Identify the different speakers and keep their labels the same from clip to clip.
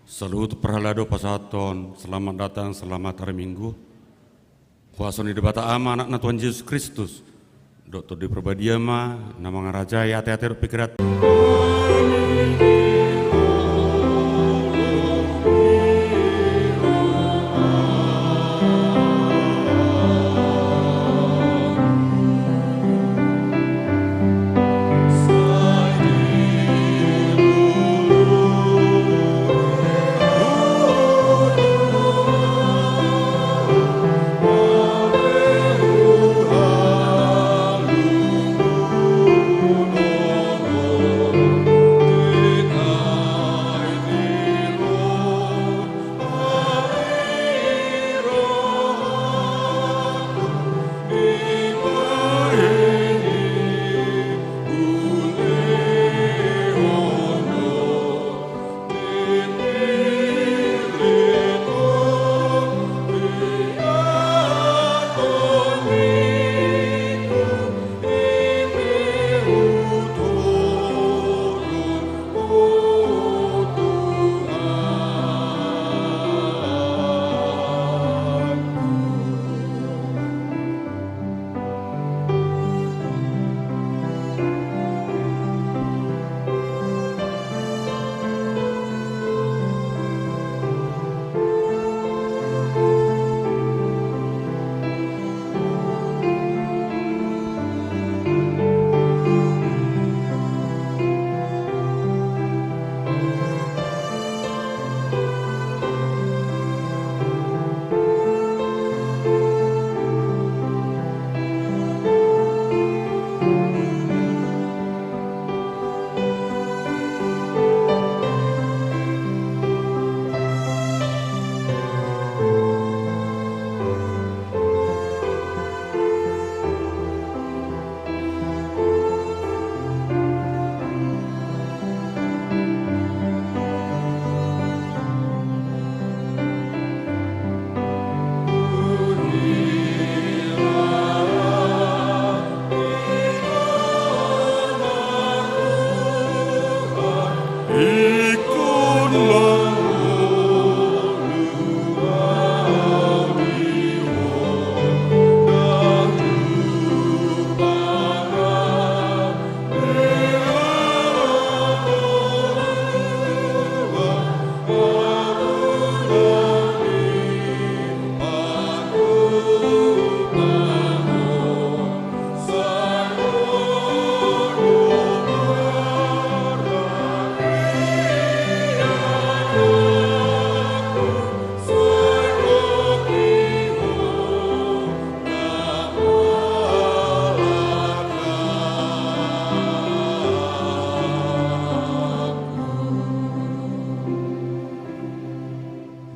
Speaker 1: Salut perhalado pasaton, selamat datang, selamat hari Minggu. Kuason di debata ama anak Tuhan Yesus Kristus. Dokter di perbadiama, nama ngaraja ya teater pikirat.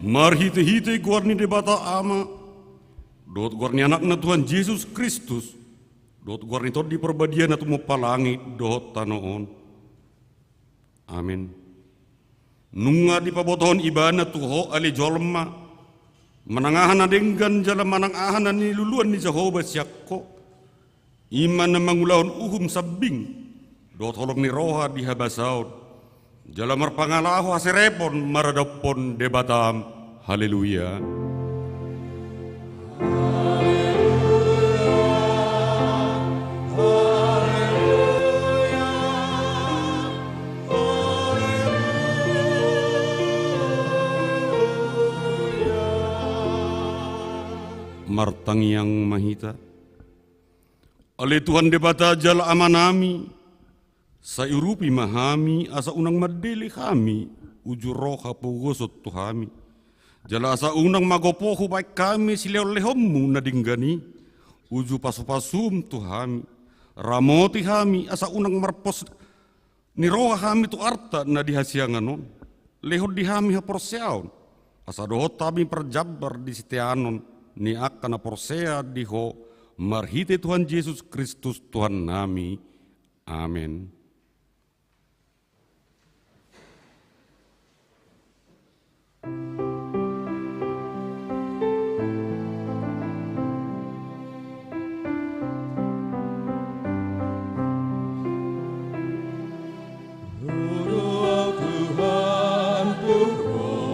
Speaker 1: Marhite-hite guarni debata ama, dot guarni anak na Tuhan Yesus Kristus, dot guarni tot di perbadian atau mau palangi dot tanoon. Amin. Nunga di pabotohon ibana tuho ali jolma, menangahan adenggan jalan manangahan ni luluan ni Jehovah syakko, iman na mangulahon uhum sabing, dot holong ni roha di habasaud, jalan marpangalahu haserepon maradapon debatam. Haleluya. Martang yang mahita, ale Tuhan debata jala amanami, sayurupi mahami asa unang madeli kami, ujur roha pugosot tuhami. Jala asa unang magopohu baik kami sileo-lehommu nadinggani, uju pasu-pasum tuhami, ramoti kami asa unang marpos niroha kami tu arta na dihasianganon, lehod dihami haporseaon, asa dohot kami perjabar di sitianon, ni akan aporsea diho, marhite Tuhan Yesus Kristus Tuhan nami, amin.
Speaker 2: Tuhan Tuhan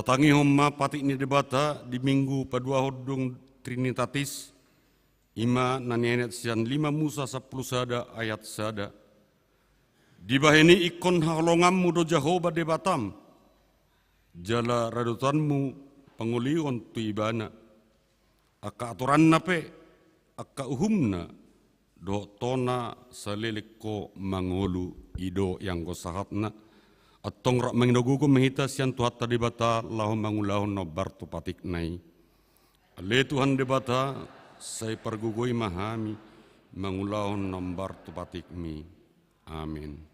Speaker 1: Batangi homma patik ni debata di minggu padua hodung Trinitatis ima nanienet sian 5 Musa 10 sada ayat sada. Dibaheni ikon halongammu do Jehovah debatam. Jala radutanmu pengulion tu ibana. Aka aturan nape, aka uhumna do tona salilik ko mangolu ido yang ko sahatna. Atong rak menginogugo mehita sian tuhat tadi bata lahom mangulahon no bartu patik nai. Ale Tuhan debata saya pergugoi mahami mangulahon no bartu patik mi. Amin.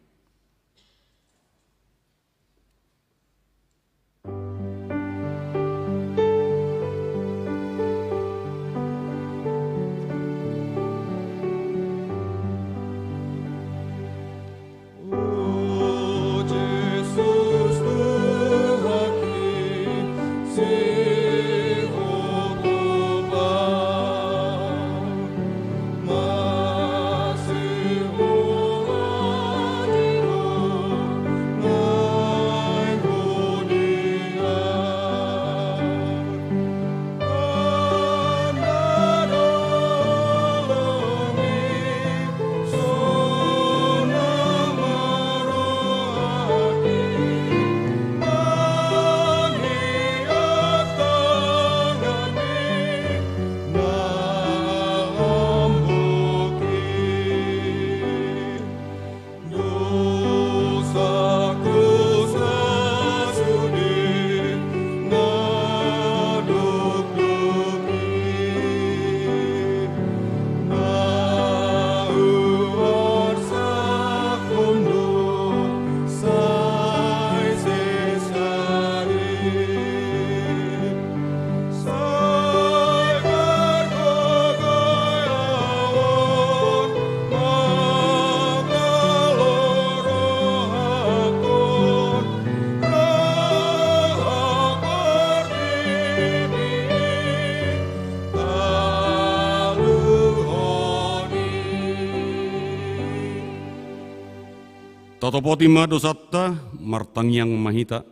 Speaker 1: Tatopotima dosatta martang yang mahita.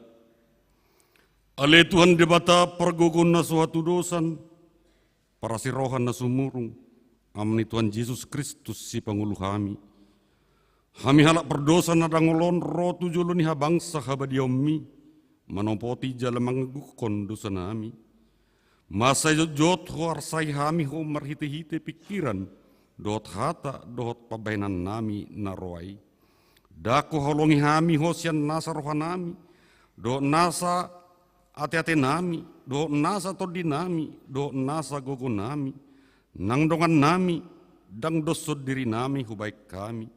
Speaker 1: Ale Tuhan debata pergogon na suatu dosan, para sirohan na sumurung, amni Tuhan Yesus Kristus si pangulu kami. Kami halak perdosa na dangolon ro tujulun ha bangsa habadiomi, manopoti jala mangagukon dosa nami. Masa jot ho arsai kami ho marhite-hite pikiran, dot hata dot pabainan nami naroai. Daku holongi hami hosian nasa rohanami, do nasa ate-ate nami, do nasa todi nami, do nasa gogo nami, nang dongan nami, dang dosod diri nami hubaik kami.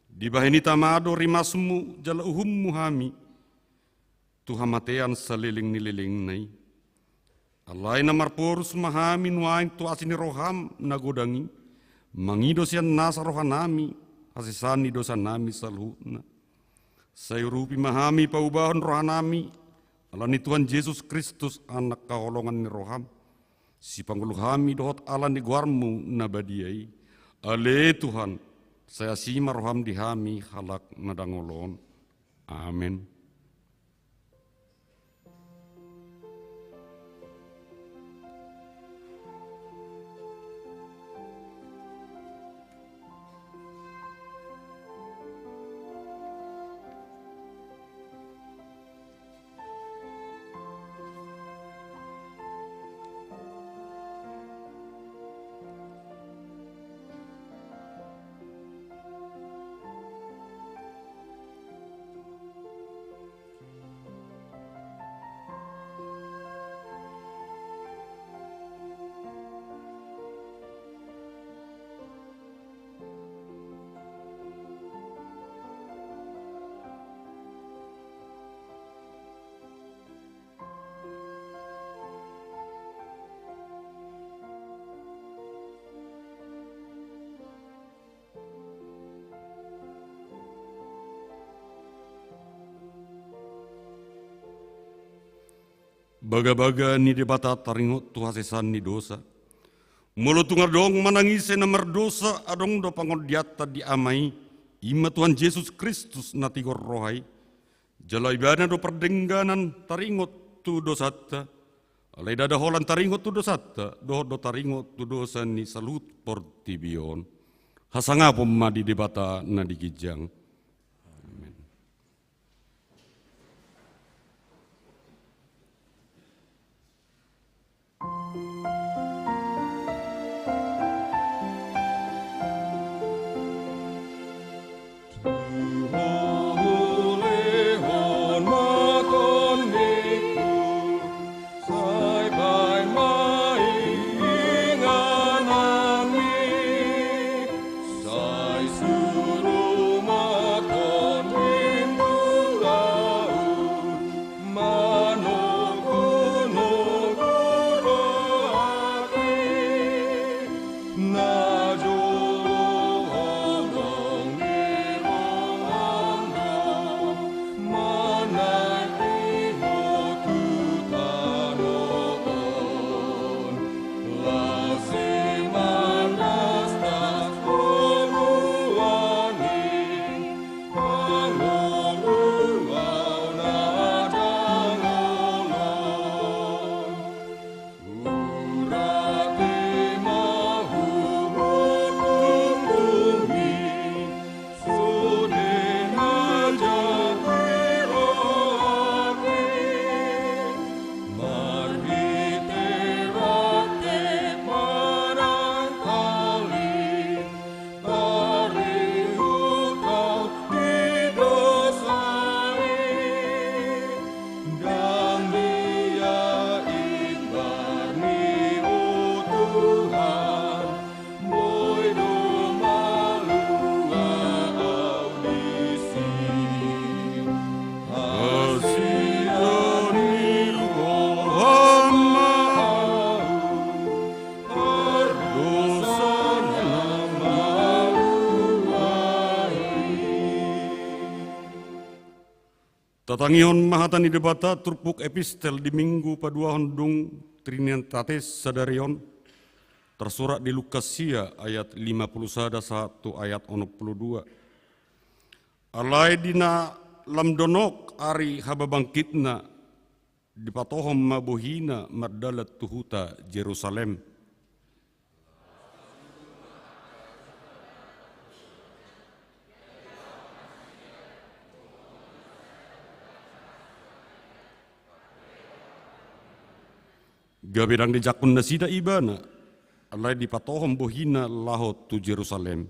Speaker 1: Di bahini tamado rimasmu jala uhummu hami, tuhamatean saliling nililing nai. Alai namar porus mahami nuain tu asini roham nagodangi, mangido sian nasa rohanami, asisani dosa nami salhuna. Sayurupi mahami paubahon rohanami, alani Tuhan Yesus Kristus anak kaholongan ni roham. Si panggulu kami dohot alani guarmu nabadiai. Ale Tuhan, saya sima roham di hami halak nadangolon. Amin. Baga-baga ni debata taringot tuhasesan ni dosa. Mulu tungar dong manangise na merdosa adong do pangodiata di amai. Ima Tuhan Yesus Kristus natigor rohai. Jala ibana do perdengganan taringot tu dosatta. Alai dada holan taringot tu dosatta, do taringot tu dosa ni salut portibion. Hasanga pomma di debata na digijang. Amen. Tatangion mahatani debata turpuk epistel di minggu padua hondung Trinitatis sadarion tersurat di Lukasia ayat 51 ayat 62. Alai dina lamdonok ari haba bangkitna di patohom mabuhina mardalat tuhuta Jerusalem. Gabirang di jakun nasida ibana, alai di patohom bohina lahot tu Jerusalem.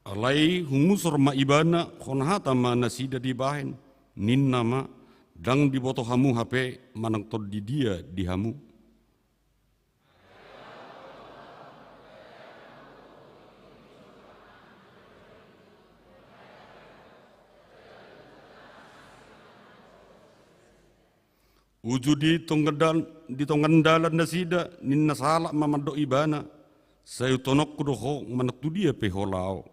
Speaker 1: Alai humusor ma ibana khonhata ma nasida di bahen, nin nama dang di boto hamu HP manang tod di dia di hamu. Uju di tonggandalan nasida ninna salak mamado ibana sayu tonok kudoho manak tu dia peholao.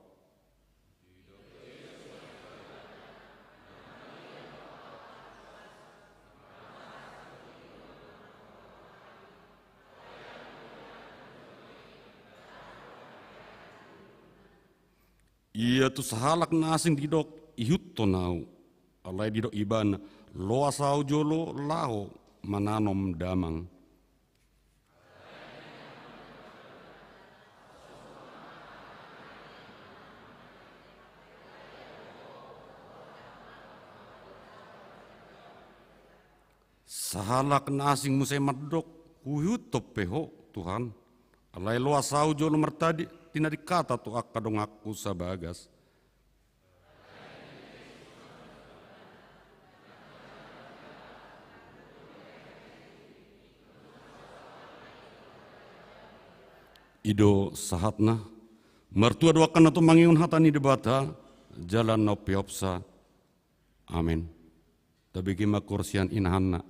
Speaker 1: Ia tu sahalak na asing didok ihut tonau, alai didok ibana lo asau jolo lao mananom damang. Sahalak na asing musay madok huyut topeho Tuhan, alai lo asau jolo mertadi tina dikata tu akadong aku sabagas. Ido sahatna mertua doakan atau mangiun hatani debata jalan no piopsa. Amin. Tabigi makursian inahanna.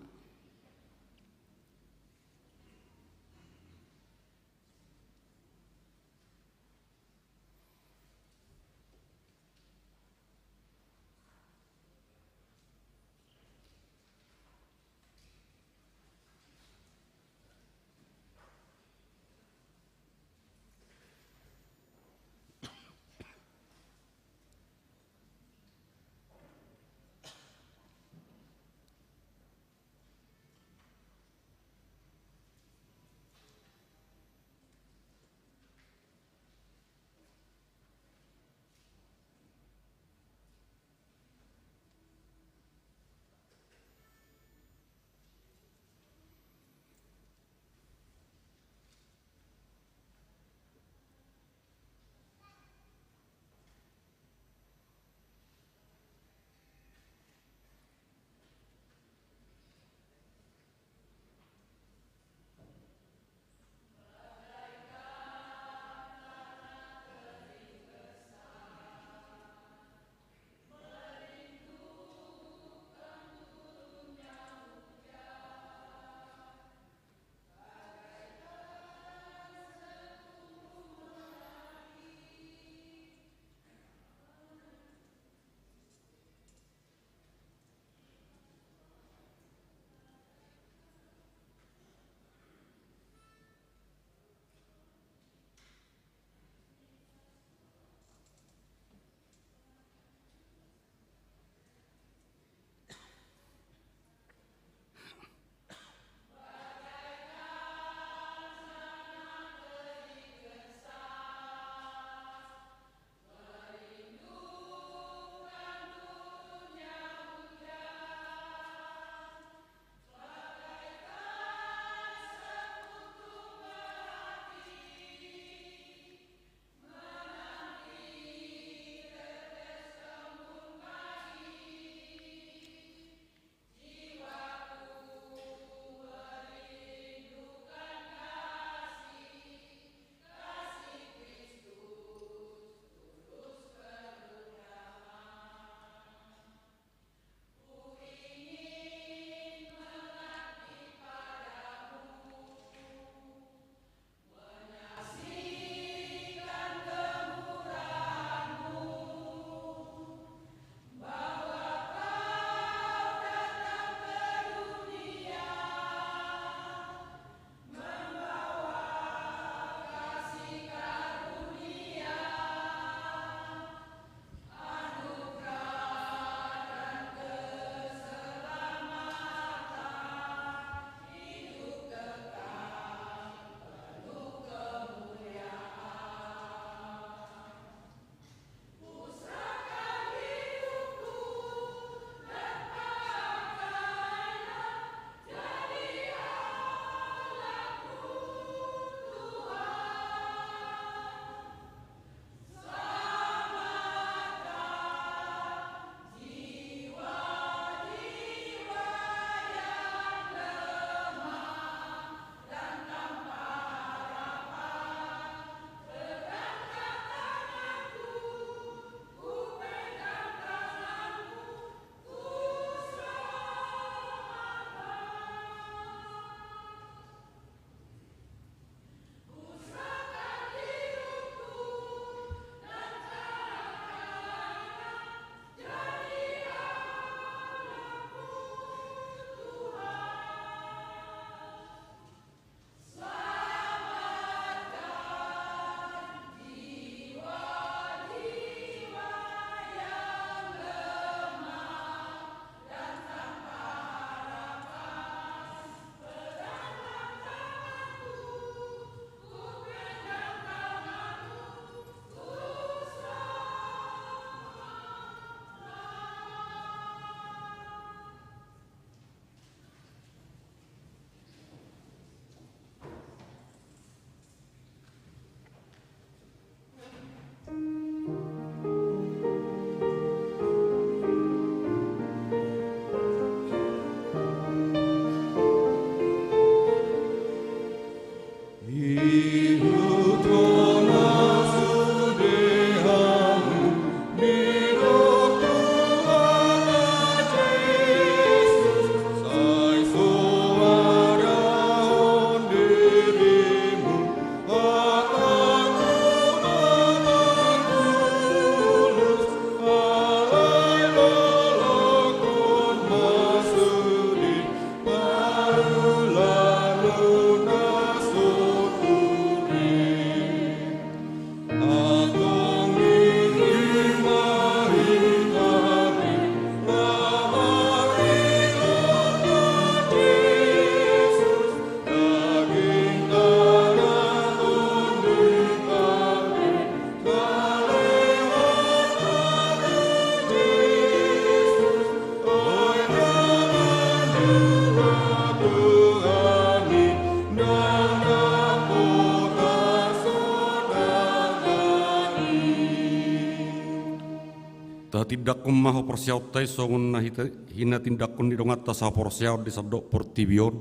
Speaker 1: tindak maho porsiau tai songon na hina tindak kon didong atas sa porsiau di sabdok portibion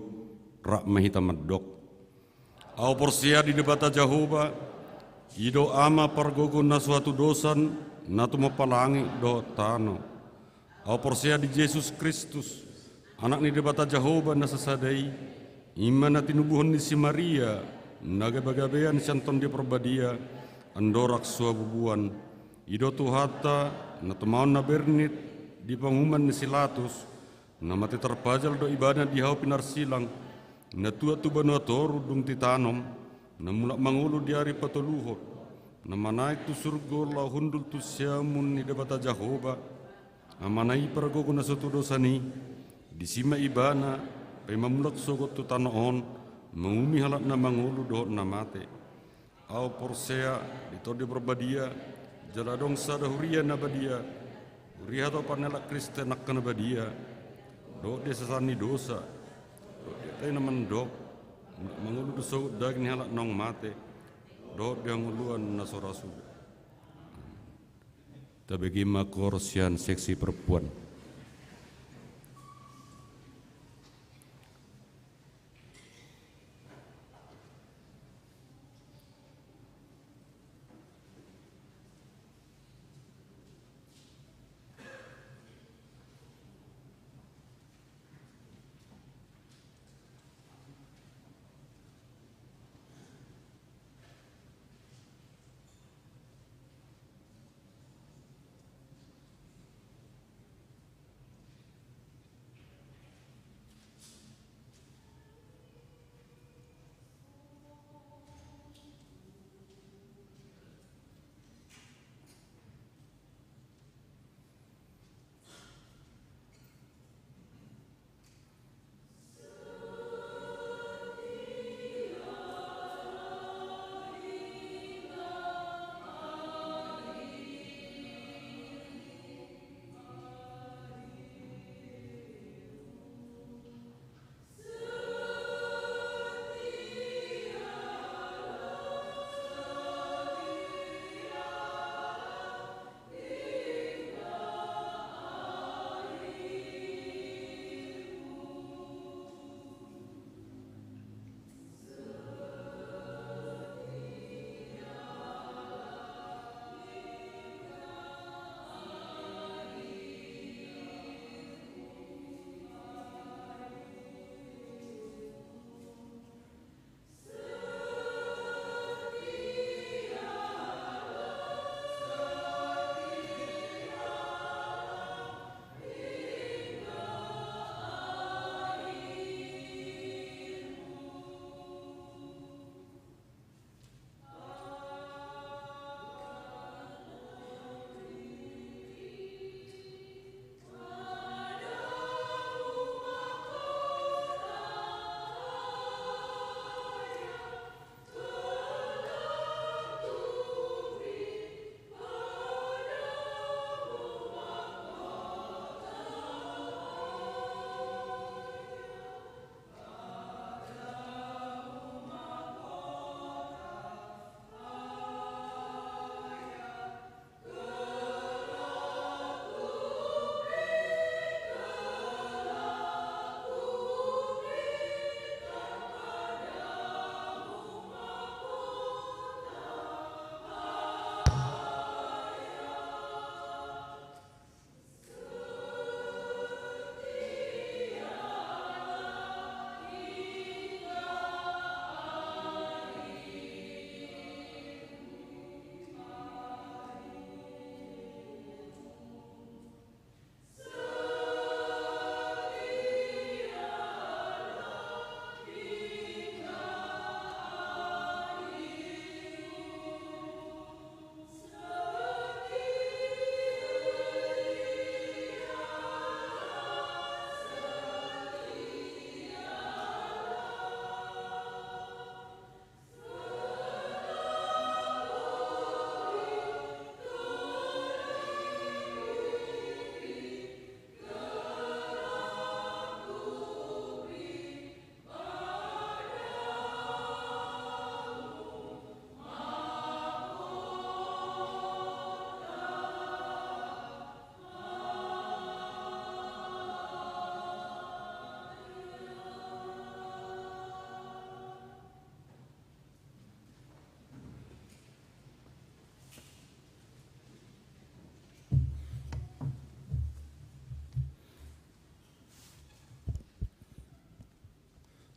Speaker 1: rak mahita madok. Au porsia di debata Jehovah ido ama pargogo na suatu dosan na tu mapalangi do tano. Au porsia di Yesus Kristus anak ni debata Jehovah na sasadai iman na tinubuhon ni si Maria nagabagabean santon di perbadia andorak suabubuan ido tuhata na tumaon na bernit di panguman ni silatus na mati terpajal do ibadah di hau pinar silang na tua tu banu atoru dung titanom na mulak mangulu di hari patoluhot na manaik tu surgo la hundul tu siamun ni debata Jehovah amanai paragogo na suatu dosani disima ibana pe mamulak sogot tu tanoon mengumi halak na mangulu do na mate au porsea ditode berbadia jaladong sada huria na badia huria to panelak Kristen nak na badia do de sasani dosa do de tay na mandok mangulu do sogot dagni halak nong mate do de nguluan na sorasu tabagi makorsian seksi perempuan.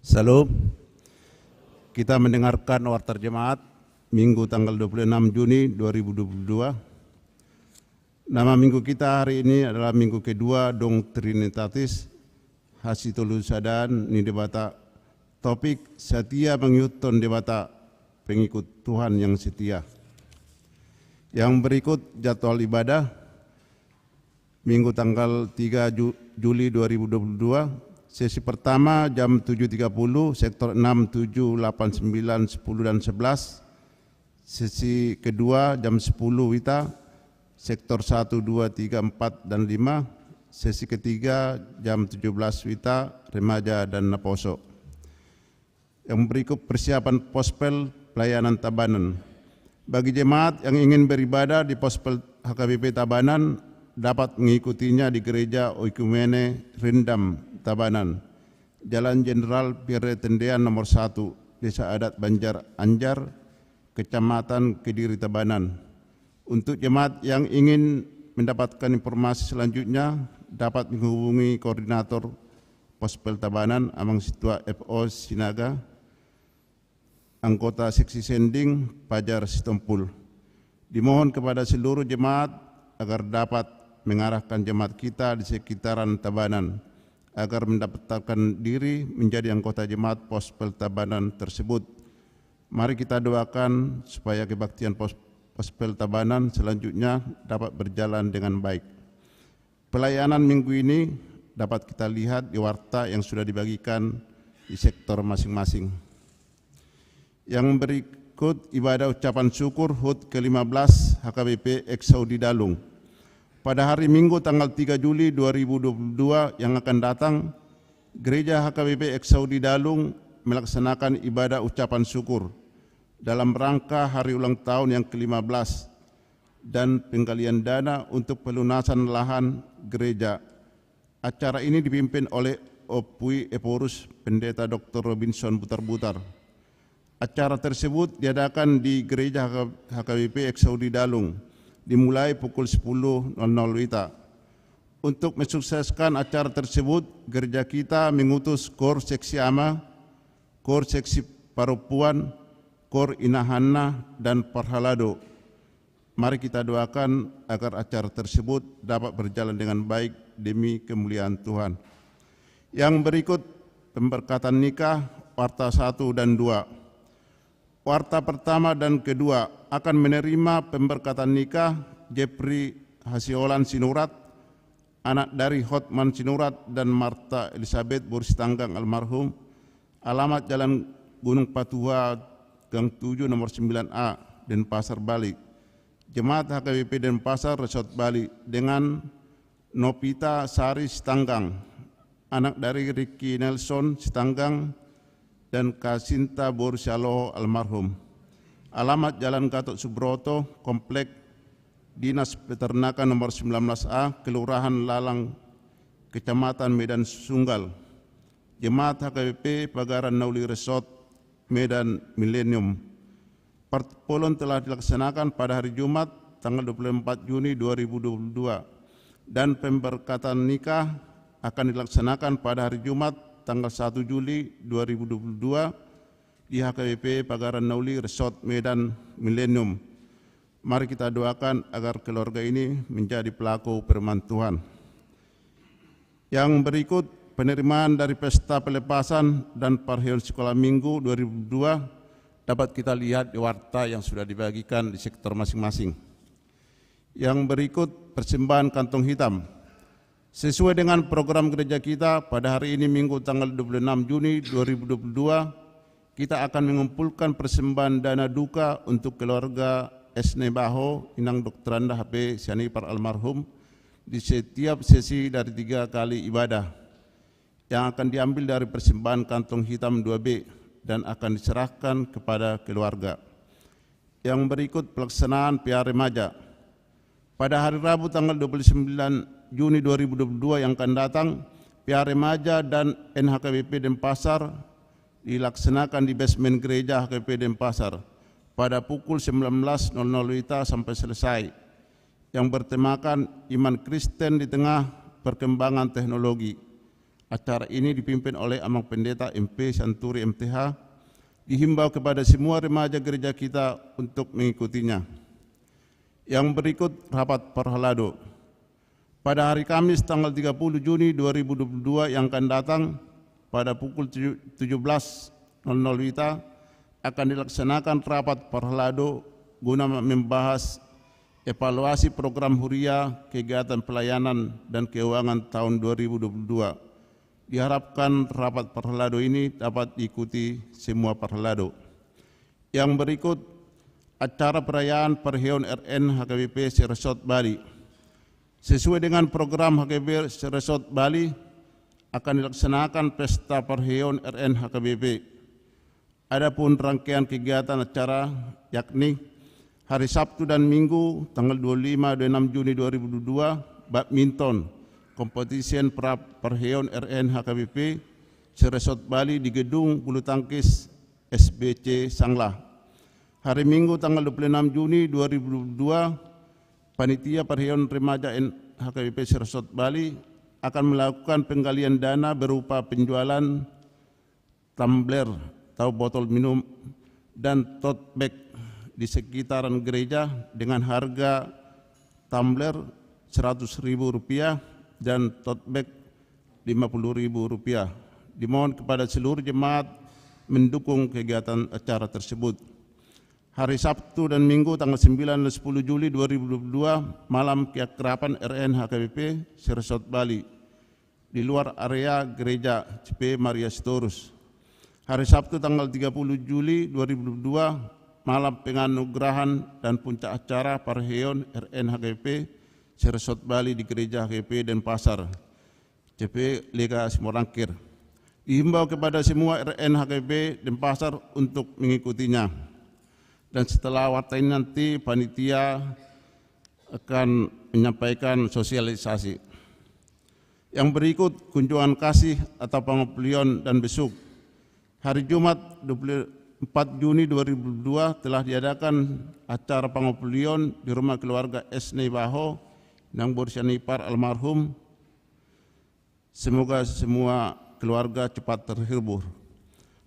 Speaker 2: Salam. Kita mendengarkan warta jemaat Minggu tanggal 26 Juni 2022. Nama minggu kita hari ini adalah minggu kedua Dong Trinitatis Hasitolu Sadan ni debata topik setia mengyuton debata pengikut Tuhan yang setia. Yang berikut jadwal ibadah Minggu tanggal 3 Juli 2022. Sesi pertama jam 7.30, sektor 6, 7, 8, 9, 10, dan 11. Sesi kedua jam 10 WITA, sektor 1, 2, 3, 4, dan 5. Sesi ketiga jam 17 WITA, remaja dan naposo. Yang berikut persiapan pospel pelayanan Tabanan. Bagi jemaat yang ingin beribadah di pospel HKBP Tabanan, dapat mengikutinya di Gereja Oikumene Rindam, Tabanan, Jalan Jenderal Pierre Tendean nomor 1, Desa Adat Banjar Anjar, Kecamatan Kediri, Tabanan. Untuk jemaat yang ingin mendapatkan informasi selanjutnya, dapat menghubungi Koordinator Pospel Tabanan, Amang Situa FO Sinaga, anggota Seksi Sending, Pajar Sitompul. Dimohon kepada seluruh jemaat agar dapat mengarahkan jemaat kita di sekitaran Tabanan agar mendaftarkan diri menjadi anggota jemaat Pospel Tabanan tersebut. Mari kita doakan supaya kebaktian Pospel Tabanan selanjutnya dapat berjalan dengan baik. Pelayanan minggu ini dapat kita lihat di warta yang sudah dibagikan di sektor masing-masing. Yang berikut ibadah ucapan syukur HUT ke-15 HKBP Eksaudi Dalung. Pada hari Minggu tanggal 3 Juli 2022 yang akan datang, Gereja HKBP Eksaudi Dalung melaksanakan ibadah ucapan syukur dalam rangka hari ulang tahun yang ke-15 dan penggalian dana untuk pelunasan lahan gereja. Acara ini dipimpin oleh Opui Eporus Pendeta Dr. Robinson Butar-Butar. Acara tersebut diadakan di Gereja HKBP Eksaudi Dalung, dimulai pukul 10.00 WITA. Untuk mensukseskan acara tersebut, gereja kita mengutus Kor Seksi Ama, Kor Seksi Parupuan, Kor Inahanna, dan Parhalado. Mari kita doakan agar acara tersebut dapat berjalan dengan baik demi kemuliaan Tuhan. Yang berikut pemberkatan nikah warta 1 dan 2. Warta pertama dan kedua akan menerima pemberkatan nikah Jeffrey Hasiolan Sinurat, anak dari Hotman Sinurat dan Marta Elizabeth Bursitanggang almarhum, alamat Jalan Gunung Patuha, Gang 7 nomor 9A, Denpasar, Bali. Jemaat HKBP Denpasar Resort Bali dengan Nopita Sari Sitanggang, anak dari Ricky Nelson Sitanggang dan Kasinta Borsyaloho almarhum. Alamat Jalan Gatot Subroto, Komplek Dinas Peternakan nomor 19A, Kelurahan Lalang, Kecamatan Medan Sunggal. Jemaat HKBP Pagaran Nauli Resort Medan Millennium. Perpolon telah dilaksanakan pada hari Jumat tanggal 24 Juni 2022 dan pemberkatan nikah akan dilaksanakan pada hari Jumat tanggal 1 Juli 2022 di HKBP Pagaran Nauli Resort Medan Millennium. Mari kita doakan agar keluarga ini menjadi pelaku firman Tuhan. Yang berikut penerimaan dari pesta pelepasan dan parhel sekolah minggu 2022 dapat kita lihat di warta yang sudah dibagikan di sektor masing-masing. Yang berikut persembahan kantong hitam. Sesuai dengan program gereja kita, pada hari ini Minggu tanggal 26 Juni 2022, kita akan mengumpulkan persembahan dana duka untuk keluarga Esne Baho, Inang Dr. Anda HP Sianipar almarhum di setiap sesi dari 3 kali ibadah yang akan diambil dari persembahan kantong hitam 2B dan akan diserahkan kepada keluarga. Yang berikut pelaksanaan PR Remaja. Pada hari Rabu tanggal 29 Juni 2022 yang akan datang, PR Remaja dan NHKBP Denpasar dilaksanakan di basement gereja HKBP Denpasar pada pukul 19.00 WITA sampai selesai, yang bertemakan iman Kristen di tengah perkembangan teknologi. Acara ini dipimpin oleh Amang Pendeta MP Santuri MTH, dihimbau kepada semua remaja gereja kita untuk mengikutinya. Yang berikut rapat Parhalado. Pada hari Kamis tanggal 30 Juni 2022 yang akan datang pada pukul 17.00 WITA akan dilaksanakan rapat Parhalado guna membahas evaluasi program Huria, kegiatan pelayanan dan keuangan tahun 2022. Diharapkan rapat Parhalado ini dapat diikuti semua Parhalado. Yang berikut acara perayaan Perheon RN HKBP Seresot Bali. Sesuai dengan program HKBP Seresot Bali akan dilaksanakan pesta Perheon RN HKBP. Adapun rangkaian kegiatan acara yakni hari Sabtu dan Minggu tanggal 25 dan 6 Juni 2022 badminton kompetisi Perheon RN HKBP Seresot Bali di Gedung Bulu Tangkis SBC Sanglah. Hari Minggu tanggal 26 Juni 2022 panitia Perheon Remaja HKBP Seresot Bali akan melakukan penggalian dana berupa penjualan tumbler atau botol minum dan tote bag di sekitaran gereja dengan harga tumbler Rp100.000 dan tote bag Rp50.000. Dimohon kepada seluruh jemaat mendukung kegiatan acara tersebut. Hari Sabtu dan Minggu tanggal 9 dan 10 Juli 2022 malam keakraban RN HKBP Seresot Bali di luar area gereja CP Maria Sitorus. Hari Sabtu tanggal 30 Juli 2022 malam penganugerahan dan puncak acara Perheon RN HKBP Seresot Bali di gereja HKBP Denpasar CP Lega Simorangkir. Dihimbau kepada semua RN HKBP Denpasar untuk mengikutinya. Dan setelah waktu ini nanti panitia akan menyampaikan sosialisasi. Yang berikut kunjungan kasih atau pengoplion dan besuk. Hari Jumat 24 Juni 2022 telah diadakan acara pengoplion di rumah keluarga Esne Baho yang bersyanipar almarhum. Semoga semua keluarga cepat terhibur.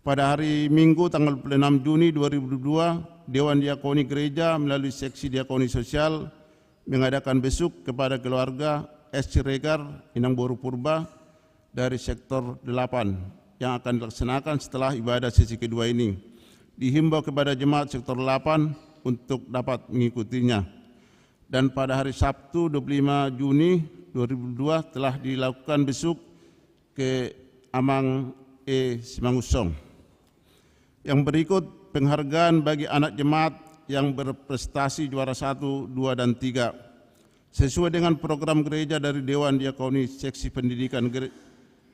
Speaker 2: Pada hari Minggu tanggal 6 Juni 2022, Dewan Diakoni Gereja melalui seksi diakoni sosial mengadakan besuk kepada keluarga S. Siregar Inang Boru Purba dari sektor 8 yang akan dilaksanakan setelah ibadah sesi kedua ini. Dihimbau kepada jemaat sektor 8 untuk dapat mengikutinya. Dan pada hari Sabtu 25 Juni 2022 telah dilakukan besuk ke Amang Simangusong. Yang berikut penghargaan bagi anak jemaat yang berprestasi juara 1, 2, dan 3. Sesuai dengan program gereja dari Dewan Diakoni Seksi Pendidikan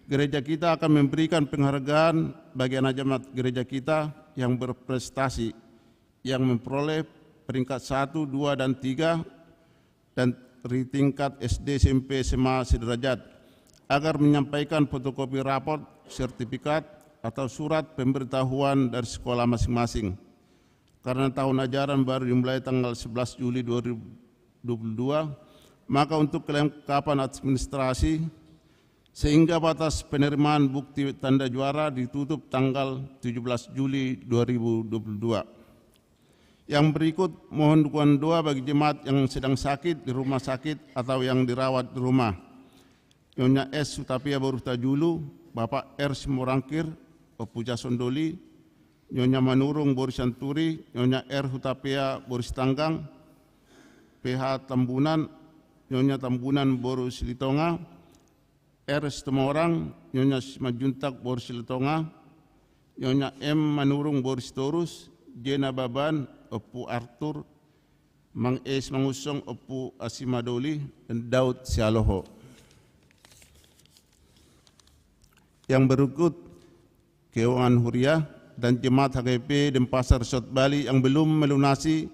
Speaker 2: gereja kita akan memberikan penghargaan bagi anak jemaat gereja kita yang berprestasi, yang memperoleh peringkat 1, 2, dan 3, dan di tingkat SD, SMP, SMA sederajat, agar menyampaikan fotokopi raport, sertifikat, atau surat pemberitahuan dari sekolah masing-masing. Karena tahun ajaran baru dimulai tanggal 11 Juli 2022, maka untuk kelengkapan administrasi, sehingga batas penerimaan bukti tanda juara ditutup tanggal 17 Juli 2022. Yang berikut mohon dukungan doa bagi jemaat yang sedang sakit di rumah sakit atau yang dirawat di rumah. Nyonya S. Sutapia Boruta Julu, Bapak R. Simorangkir, Puja Sondoli, Nyonya Manurung Boris Santuri, Nyonya R. Hutapea Boris Tanggang, PH Tambunan, Nyonya Tambunan Boris Litonga, R. Sitomorang, Nyonya Majuntak Boris Litonga, Nyonya M. Manurung Boris Torus, Jena Baban, Opu Arthur, Mang Es Mangusong, Opu Asimadoli, dan Daud Sialoho. Yang berikut keuangan Huria dan jemaat HKBP Denpasar Resort Bali yang belum melunasi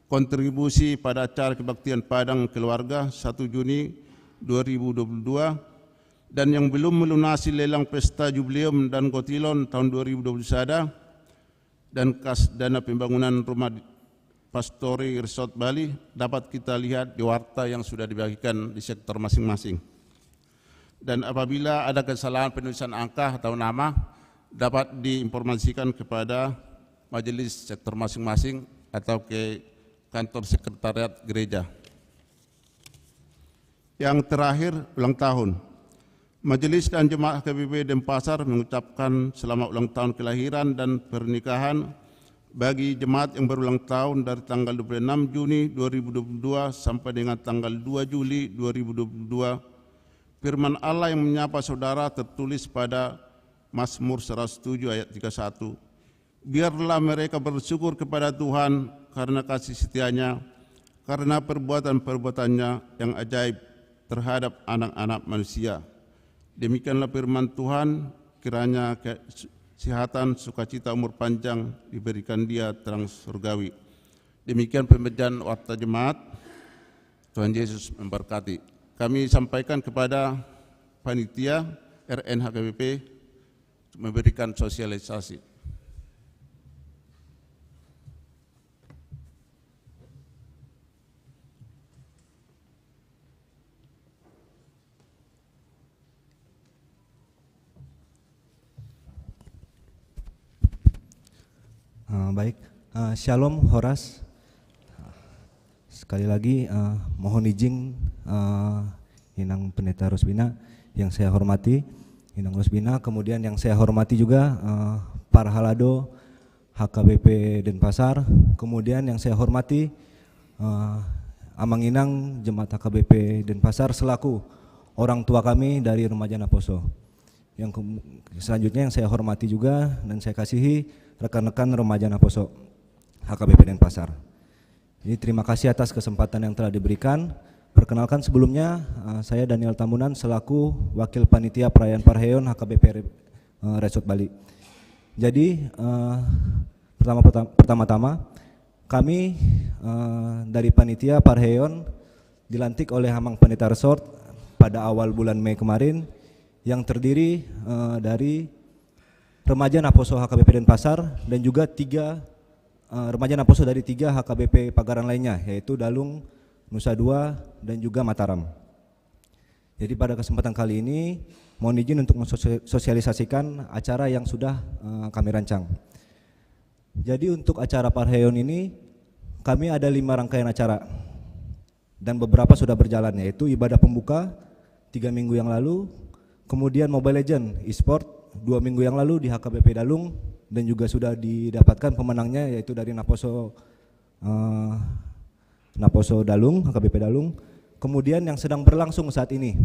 Speaker 2: kontribusi pada acara kebaktian Padang Keluarga 1 Juni 2022 dan yang belum melunasi lelang pesta jubileum dan kotilon tahun 2021 dan kas dana pembangunan rumah Pastori Resort Bali dapat kita lihat di warta yang sudah dibagikan di sektor masing-masing. dan apabila ada kesalahan penulisan angka atau nama dapat diinformasikan kepada majelis sektor masing-masing atau ke kantor sekretariat gereja. Yang terakhir, ulang tahun. Majelis dan Jemaat HKBP Denpasar mengucapkan selamat ulang tahun kelahiran dan pernikahan bagi jemaat yang berulang tahun dari tanggal 26 Juni 2022 sampai dengan tanggal 2 Juli 2022. Firman Allah yang menyapa saudara tertulis pada Mazmur 107 ayat 31. Biarlah mereka bersyukur kepada Tuhan karena kasih setianya, karena perbuatan-perbuatannya yang ajaib terhadap anak-anak manusia. Demikianlah firman Tuhan, kiranya kesehatan, sukacita, umur panjang diberikan dia terang surgawi. Demikian pembacaan warta jemaat. Tuhan Yesus memberkati. Kami sampaikan kepada panitia RN HKBP memberikan sosialisasi.
Speaker 3: Baik, Shalom Horas. Sekali lagi mohon izin Inang Pendeta Rosbina yang saya hormati, Inang Rosbina, kemudian yang saya hormati juga para Halado HKBP Denpasar, kemudian yang saya hormati Amang Inang Jemaat HKBP Denpasar selaku orang tua kami dari Remaja Naposo. Yang selanjutnya yang saya hormati juga dan saya kasihi rekan-rekan Remaja Naposo HKBP Denpasar. Jadi terima kasih atas kesempatan yang telah diberikan. Perkenalkan sebelumnya saya Daniel Tambunan selaku Wakil Panitia Perayaan Parheon HKBP Resort Bali. Jadi pertama-tama kami dari Panitia Parheon dilantik oleh Hamang Pendeta Resort pada awal bulan Mei kemarin, yang terdiri dari Remaja Naposo HKBP Denpasar dan juga 3 remaja Naposo dari 3 HKBP Pagaran lainnya, yaitu Dalung, Nusa Dua, dan juga Mataram. Jadi pada kesempatan kali ini mohon izin untuk mensosialisasikan acara yang sudah kami rancang. Jadi untuk acara Parheon ini kami ada 5 rangkaian acara dan beberapa sudah berjalan, yaitu ibadah pembuka 3 minggu yang lalu, kemudian Mobile Legend e-sport 2 minggu yang lalu di HKBP Dalung, dan juga sudah didapatkan pemenangnya yaitu dari Naposo Dalung, HKBP Dalung. Kemudian yang sedang berlangsung saat ini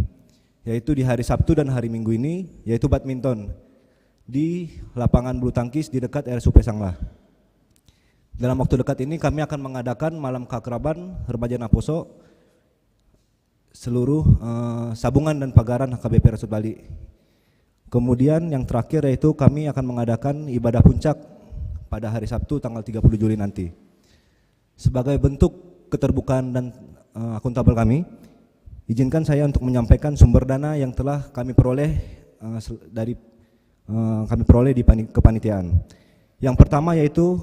Speaker 3: yaitu di hari Sabtu dan hari Minggu ini yaitu badminton di lapangan bulu tangkis di dekat RSUP Sanglah. Dalam waktu dekat ini kami akan mengadakan malam keakraban Remaja Naposo seluruh Sabungan dan Pagaran HKBP Resort Bali. Kemudian yang terakhir yaitu kami akan mengadakan ibadah puncak pada hari Sabtu tanggal 30 Juli nanti. Sebagai bentuk keterbukaan dan akuntabel kami, izinkan saya untuk menyampaikan sumber dana yang telah kami peroleh di kepanitiaan. Yang pertama yaitu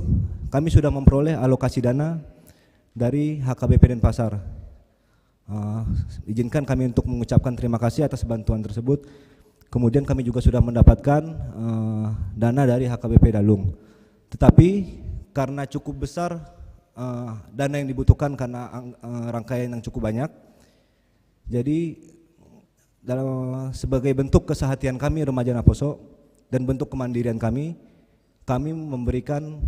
Speaker 3: kami sudah memperoleh alokasi dana dari HKBP Denpasar. Izinkan kami untuk mengucapkan terima kasih atas bantuan tersebut. Kemudian kami juga sudah mendapatkan dana dari HKBP Dalung. Tetapi karena cukup besar dana yang dibutuhkan karena rangkaian yang cukup banyak, jadi sebagai bentuk kesehatian kami Remaja Naposo dan bentuk kemandirian kami memberikan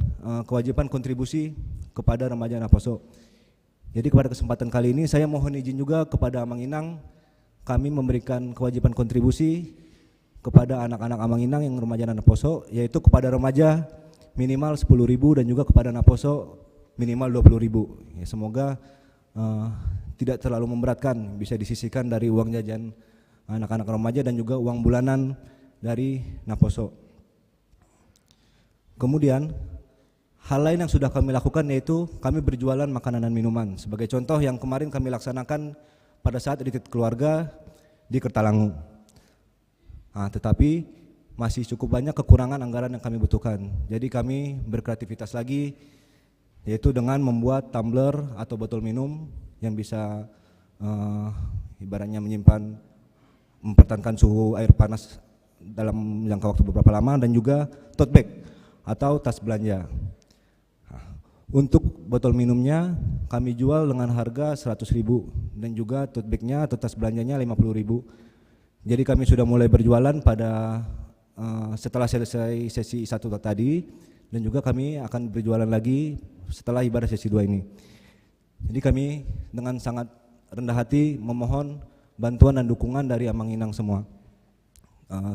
Speaker 3: kewajiban kontribusi kepada Remaja Naposo. Jadi pada kesempatan kali ini saya mohon izin juga kepada Amang Inang, kami memberikan kewajiban kontribusi kepada anak-anak Amang Inang yang Remaja Naposo, yaitu kepada remaja minimal 10.000 dan juga kepada Naposo minimal 20.000. Ya, semoga tidak terlalu memberatkan, bisa disisihkan dari uang jajan anak-anak remaja dan juga uang bulanan dari Naposo. Kemudian hal lain yang sudah kami lakukan yaitu kami berjualan makanan dan minuman. Sebagai contoh yang kemarin kami laksanakan pada saat retreat keluarga di Kertalangu. Tetapi masih cukup banyak kekurangan anggaran yang kami butuhkan. Jadi kami berkreativitas lagi, yaitu dengan membuat tumbler atau botol minum yang bisa ibaratnya menyimpan mempertahankan suhu air panas dalam jangka waktu beberapa lama, dan juga tote bag atau tas belanja. Untuk botol minumnya kami jual dengan harga 100.000 dan juga tote bagnya atau tas belanjanya 50.000. Jadi kami sudah mulai berjualan pada setelah selesai sesi 1 tadi, dan juga kami akan berjualan lagi setelah ibadah sesi 2 ini. Jadi kami dengan sangat rendah hati memohon bantuan dan dukungan dari Amang Inang semua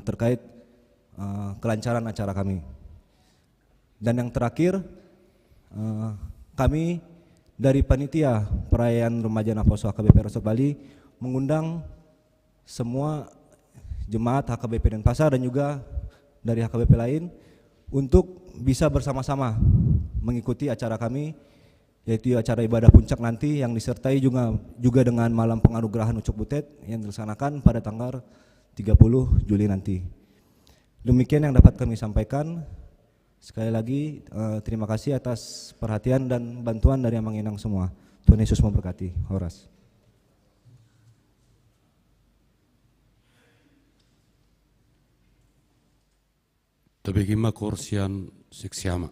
Speaker 3: terkait kelancaran acara kami. Dan yang terakhir, kami dari panitia perayaan remaja Nafas HKBP Resort Bali mengundang semua jemaat HKBP Denpasar dan juga dari HKBP lain untuk bisa bersama-sama mengikuti acara kami, yaitu acara ibadah puncak nanti yang disertai juga dengan malam penganugerahan Ucok Butet yang dilaksanakan pada tanggal 30 Juli nanti. Demikian yang dapat kami sampaikan. Sekali lagi terima kasih atas perhatian dan bantuan dari Amang Inang semua. Tuhan Yesus memberkati. Horas.
Speaker 1: Tabegima korsian seksiama.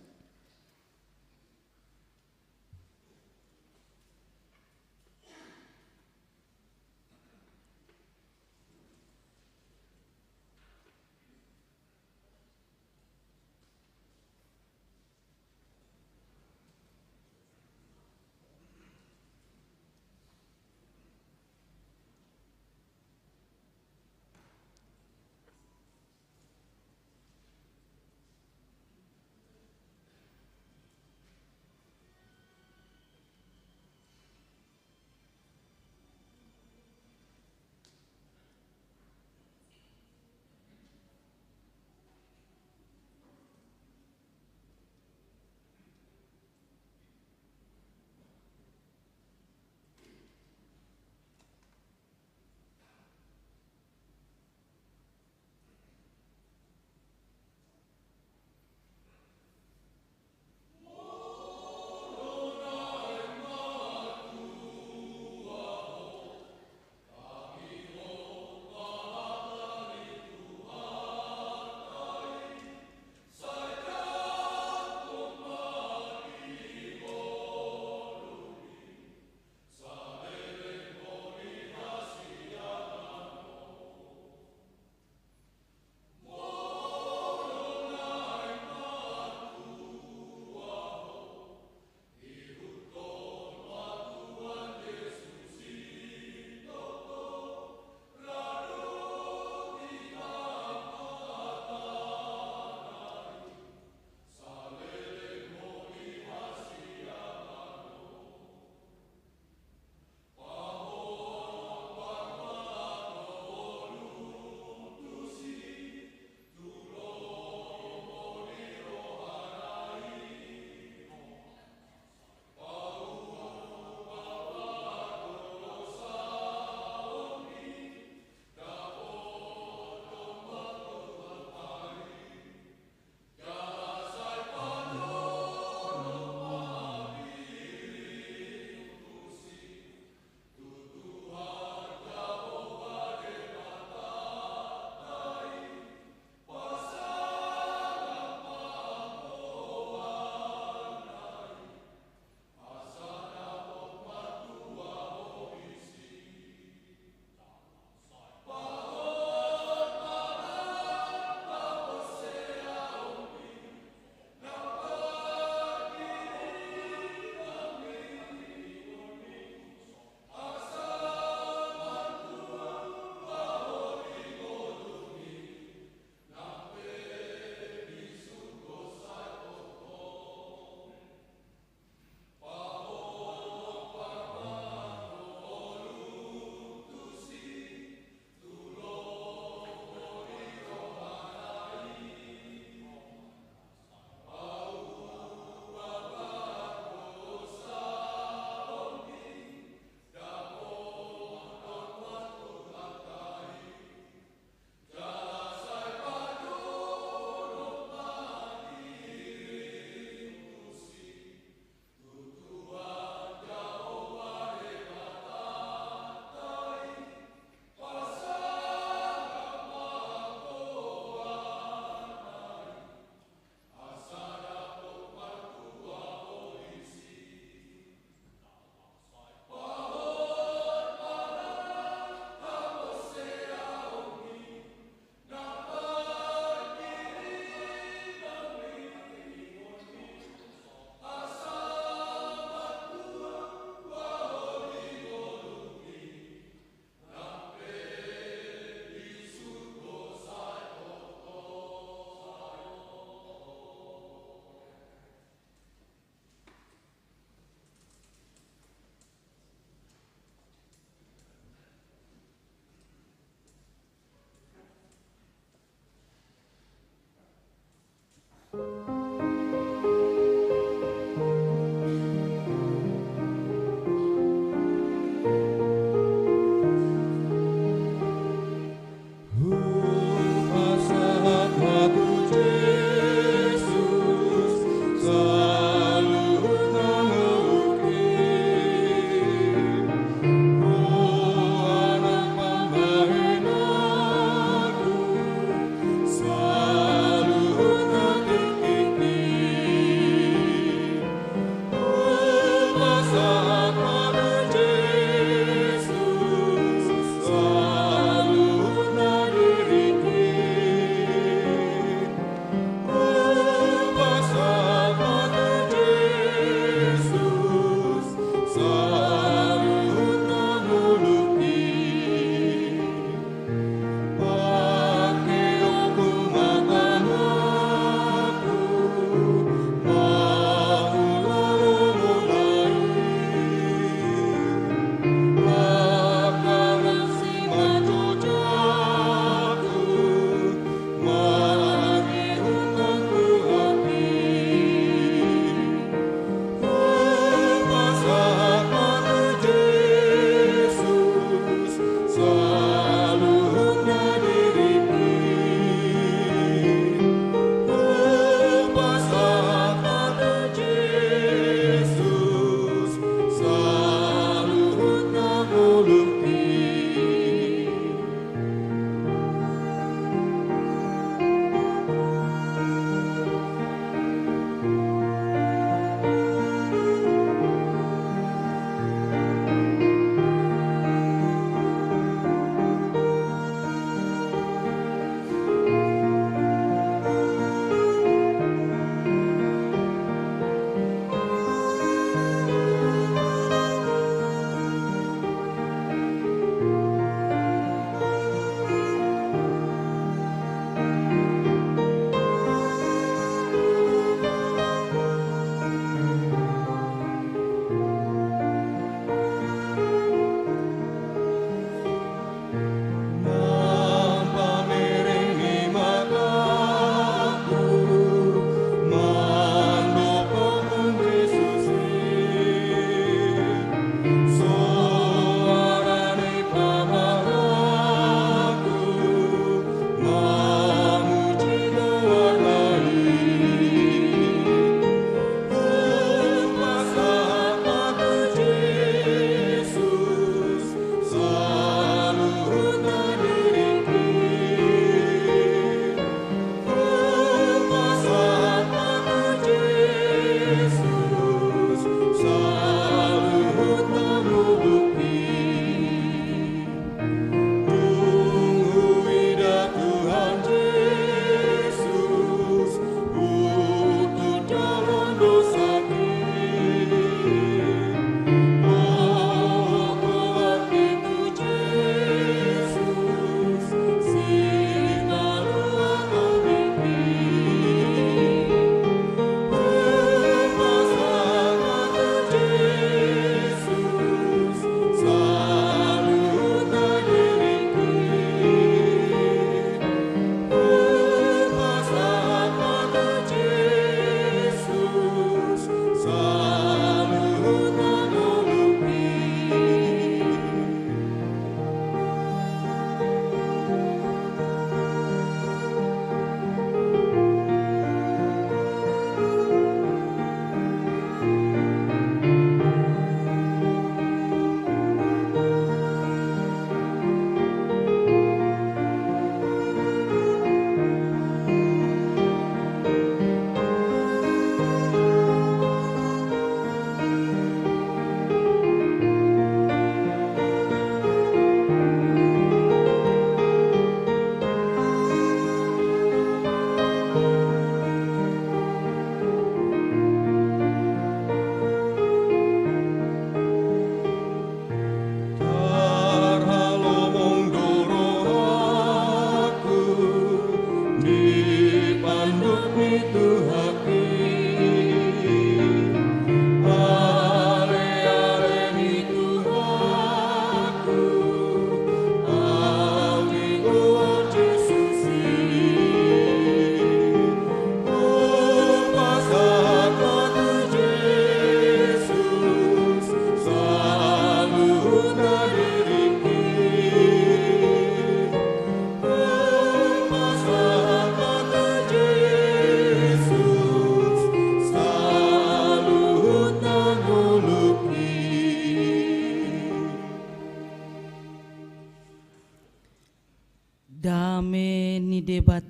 Speaker 4: Oh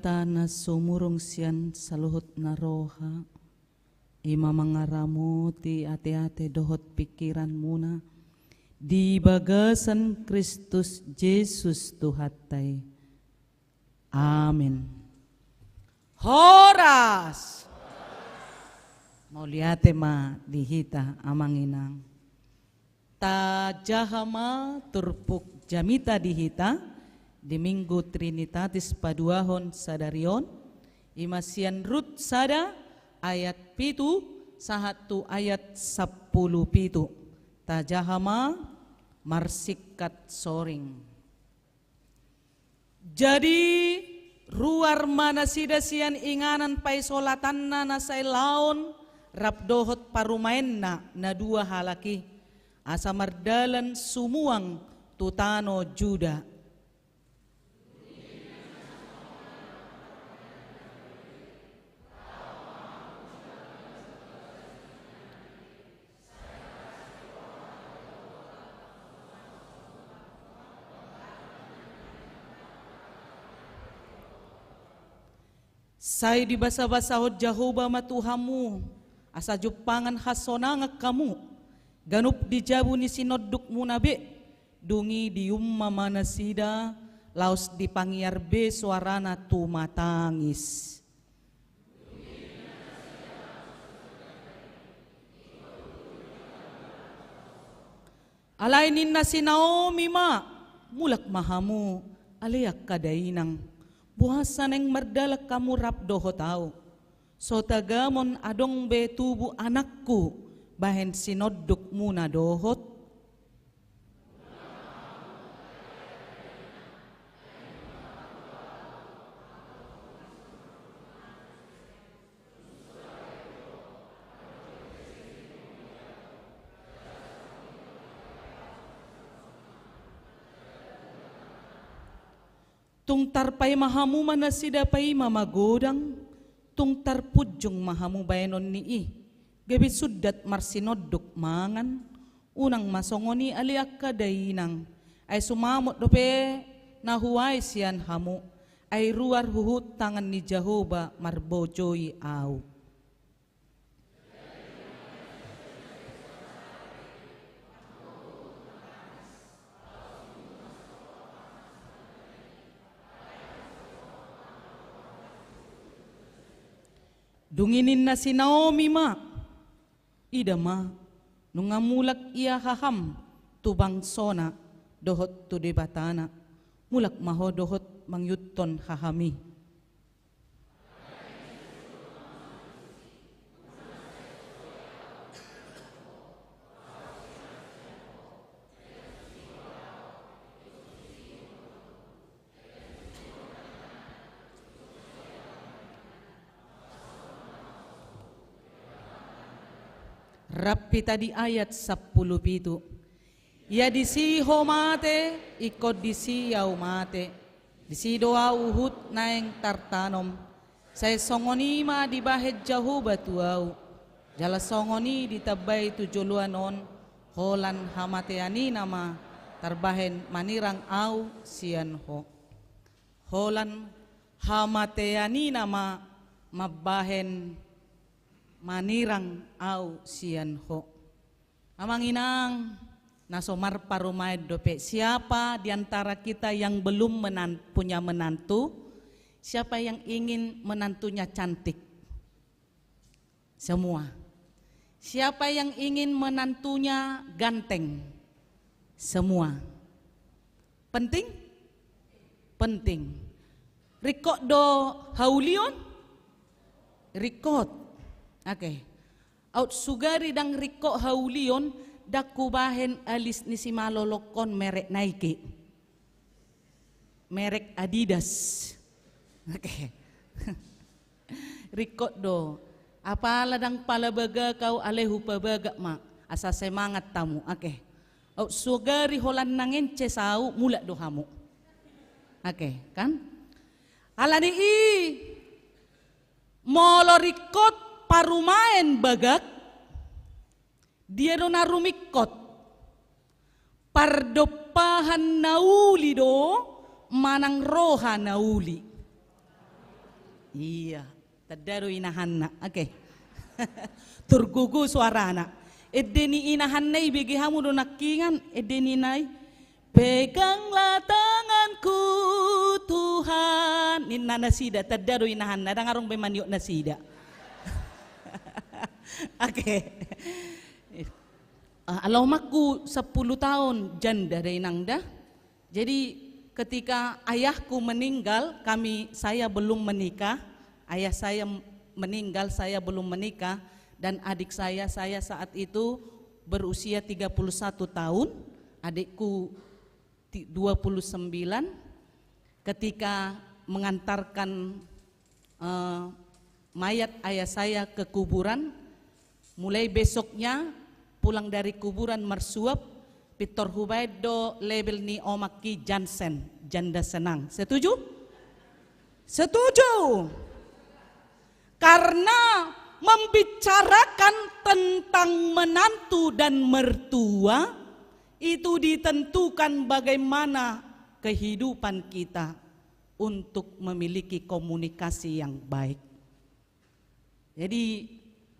Speaker 4: bata na sumurong siyan sa luhot na roha. Ima mangaramu ti ate-ate dohot pikiran muna. Di bagasan Kristus Jesus Tuhatay. Amen. Horas! Mauliate ma dihita amang inang. Tajahama turpuk jamita dihita. Di Minggu Trinitatis Paduahon Sadarion Imasian Rut Sada ayat pitu sahatu ayat 10 pitu tajahama marsikat soring. Jadi ruar mana sidasian inganan pai solatan na nasay laon rapdohot parumaenna na dua halaki asa mardalan sumuang tutano Juda. Say di basa-basahod Jehovah matuhamu asa jupangan hasonangak kamu ganup di jabu ni sinoduk munabe dungi di umma manasida laos di pangiarbe suarana tumatangis. Alainin na si Naomi ma mulak mahamu aliak kadainang buhasan yang merdalak kamu rapdoho tau. So tagamon adong be tubu anakku bahen sinoduk muna dohot. Tung tarpay mahamu manasida pay mamagodang, tung tarpudjong mahamu bayanon ni gabi sudat marsinodok mangan, unang masongoni aliak kadainang, ay sumamot dope nahuay siyan hamu, ay ruar huhut tangan ni Jehovah marbojoy au. Dunginin na si Naomi ma, ida ma, nung amulak iya haham, tubang sona, dohot tu debatana, mulak maho dohot mangyuton hahami. Rapi tadi ayat 10 pitu. Ya disi homate ikod disi yau mate. Disi doa uhut naeng tartanom. Saya songoni ma di bahet jauh batuau. Jala songoni ditabay tujuluan on. Holan hamateani nama tarbahen manirang au sian ho. Holan hamateani nama mabahen manirang au sian ho. Amang inang nasomar parumaid dope. Siapa diantara kita yang belum punya menantu? Siapa yang ingin menantunya cantik? Semua. Siapa yang ingin menantunya ganteng? Semua. Penting? Penting. Rikot do haulion? Rikot. Oke. Out sugari dang riko haulion daku bahen alis ni si malolokon merek Nike. Merek Adidas. Oke. Riko do. Apala dang palabaga kau alehu pabaga ma. Asa semangat tamu. Oke. Out sugari holan nangin cesau mulak do hamu. Oke, kan? Alani i molorikot parumaen bagak dia do narumikot pardopahan nauli do manang roha nauli Iya, tadaro inahanna. Oke. Turgugu suarana. Edeni inahanna ibigi hamu do nakingan edeni nai. Peganglah tanganku Tuhan. Ninna nasida tadaro inahanna dangarong bemanyo nasida. Oke. Alamaku 10 tahun janda dari nangda. Jadi ketika ayahku meninggal, saya belum menikah. Ayah saya meninggal, saya belum menikah, dan adik saya saat itu berusia 31 tahun, adikku 29. Ketika mengantarkan mayat ayah saya ke kuburan, mulai besoknya pulang dari kuburan mersuap, Peter Hubaido label ni Omaki Jansen, janda senang. Setuju? Setuju. Karena membicarakan tentang menantu dan mertua itu ditentukan bagaimana kehidupan kita untuk memiliki komunikasi yang baik. Jadi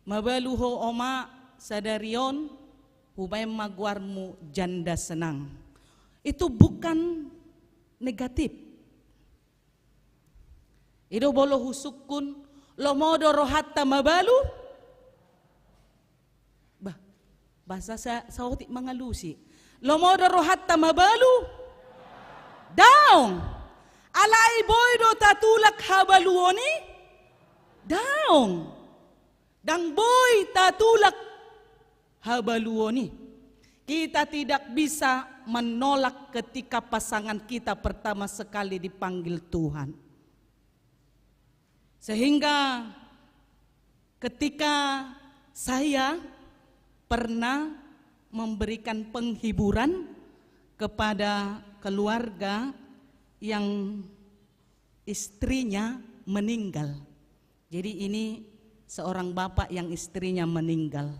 Speaker 4: mabaluho oma sadarion hubay magwarmu janda senang. Itu bukan negatif. Itu bolo husukun lomodo rohatta mabalu. Bahasa sauti mangalusi. Lomodo rohatta mabalu. Daong. Alai boydo tatulak habaluoni. Daong. Dang boy tatulak habaluoni. Kita tidak bisa menolak ketika pasangan kita pertama sekali dipanggil Tuhan. Sehingga ketika saya pernah memberikan penghiburan kepada keluarga yang istrinya meninggal. Jadi ini seorang bapak yang istrinya meninggal.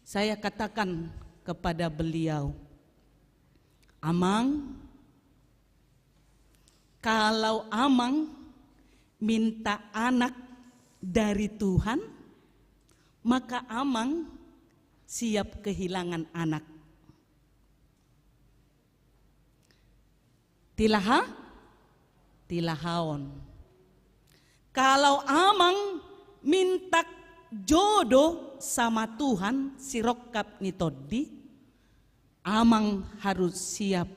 Speaker 4: Saya katakan kepada beliau, Amang, kalau Amang minta anak dari Tuhan, maka Amang siap kehilangan anak. Tilaha? Tilahaon. Kalau Amang minta jodoh sama Tuhan, si rokap ni todi, Amang harus siap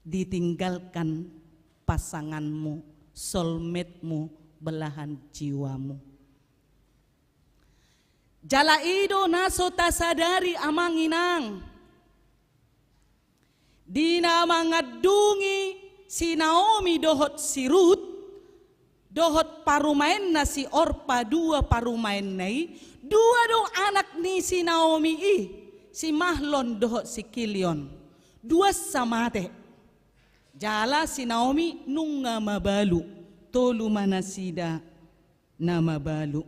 Speaker 4: ditinggalkan pasanganmu, soulmate-mu, belahan jiwamu. Jala ido naso tasadari Amang inang. Dina mangadungi si Naomi dohot si Ruth, dohot parumain na si Orpa, dua parumain nai, dua dong anak ni si Naomi si Mahlon dohot si Kilion, dua samate. Jala si Naomi nunga mabalu, tolu manasida na mabalu.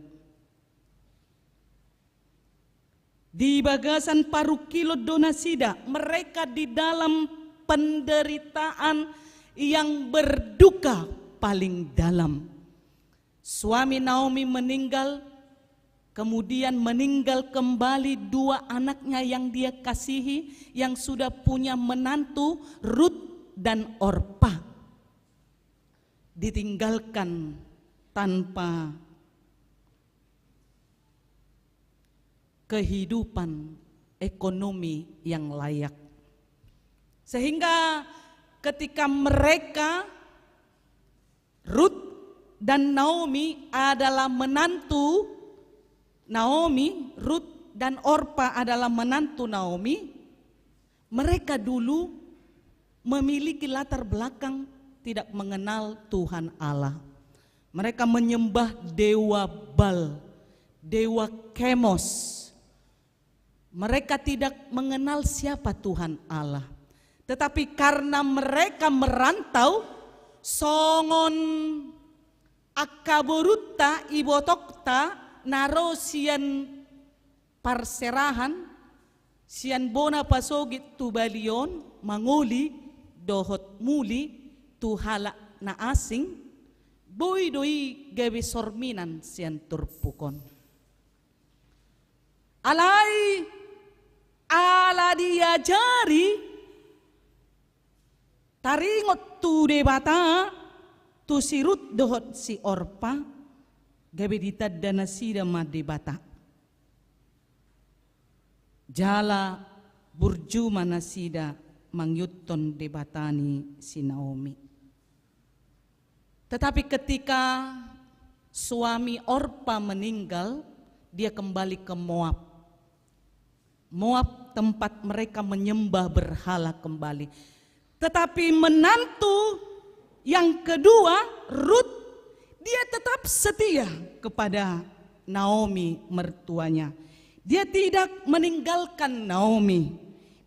Speaker 4: Di bagasan parukilo donasida, mereka di dalam penderitaan yang berduka paling dalam. Suami Naomi meninggal, kemudian meninggal kembali dua anaknya yang dia kasihi, yang sudah punya menantu, Ruth dan Orpa. Ditinggalkan tanpa kehidupan ekonomi yang layak. Sehingga ketika mereka, Ruth dan Naomi adalah menantu Naomi, Ruth dan Orpa adalah menantu Naomi, mereka dulu memiliki latar belakang tidak mengenal Tuhan Allah. Mereka menyembah dewa Baal, dewa Kemos. Mereka tidak mengenal siapa Tuhan Allah. Tetapi karena mereka merantau, songon akaborutta ibotokta naro sian parserahan, sian bona pasogit tubalion, manguli, dohot muli, tuhala na asing, boy doi gawe sorminan sian turpukon. Alai ala diajari taringot tu debata tu sirut dohot si Orpa gawe ditadana sida ma debata. Jala burju manasida mangyuton debatani si Naomi. Tetapi ketika suami Orpa meninggal, dia kembali ke Moab. Moab tempat mereka menyembah berhala kembali. Tetapi menantu yang kedua, Ruth, dia tetap setia kepada Naomi mertuanya. Dia tidak meninggalkan Naomi.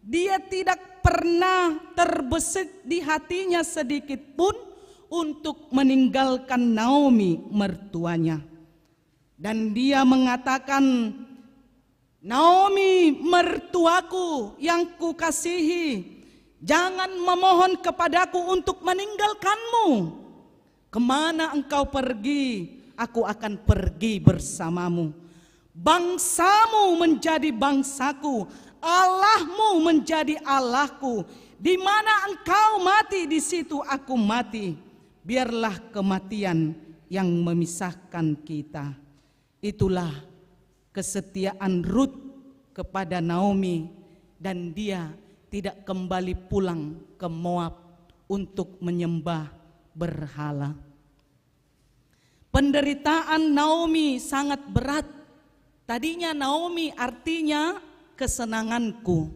Speaker 4: Dia tidak pernah terbesit di hatinya sedikit pun untuk meninggalkan Naomi mertuanya. Dan dia mengatakan, Naomi mertuaku yang kukasihi, jangan memohon kepadaku untuk meninggalkanmu. Kemana engkau pergi, aku akan pergi bersamamu. Bangsamu menjadi bangsaku, Allahmu menjadi Allahku. Di mana engkau mati, di situ aku mati. Biarlah kematian yang memisahkan kita. Itulah kesetiaan Ruth kepada Naomi, dan dia tidak kembali pulang ke Moab untuk menyembah berhala. Penderitaan Naomi sangat berat. Tadinya Naomi artinya kesenanganku,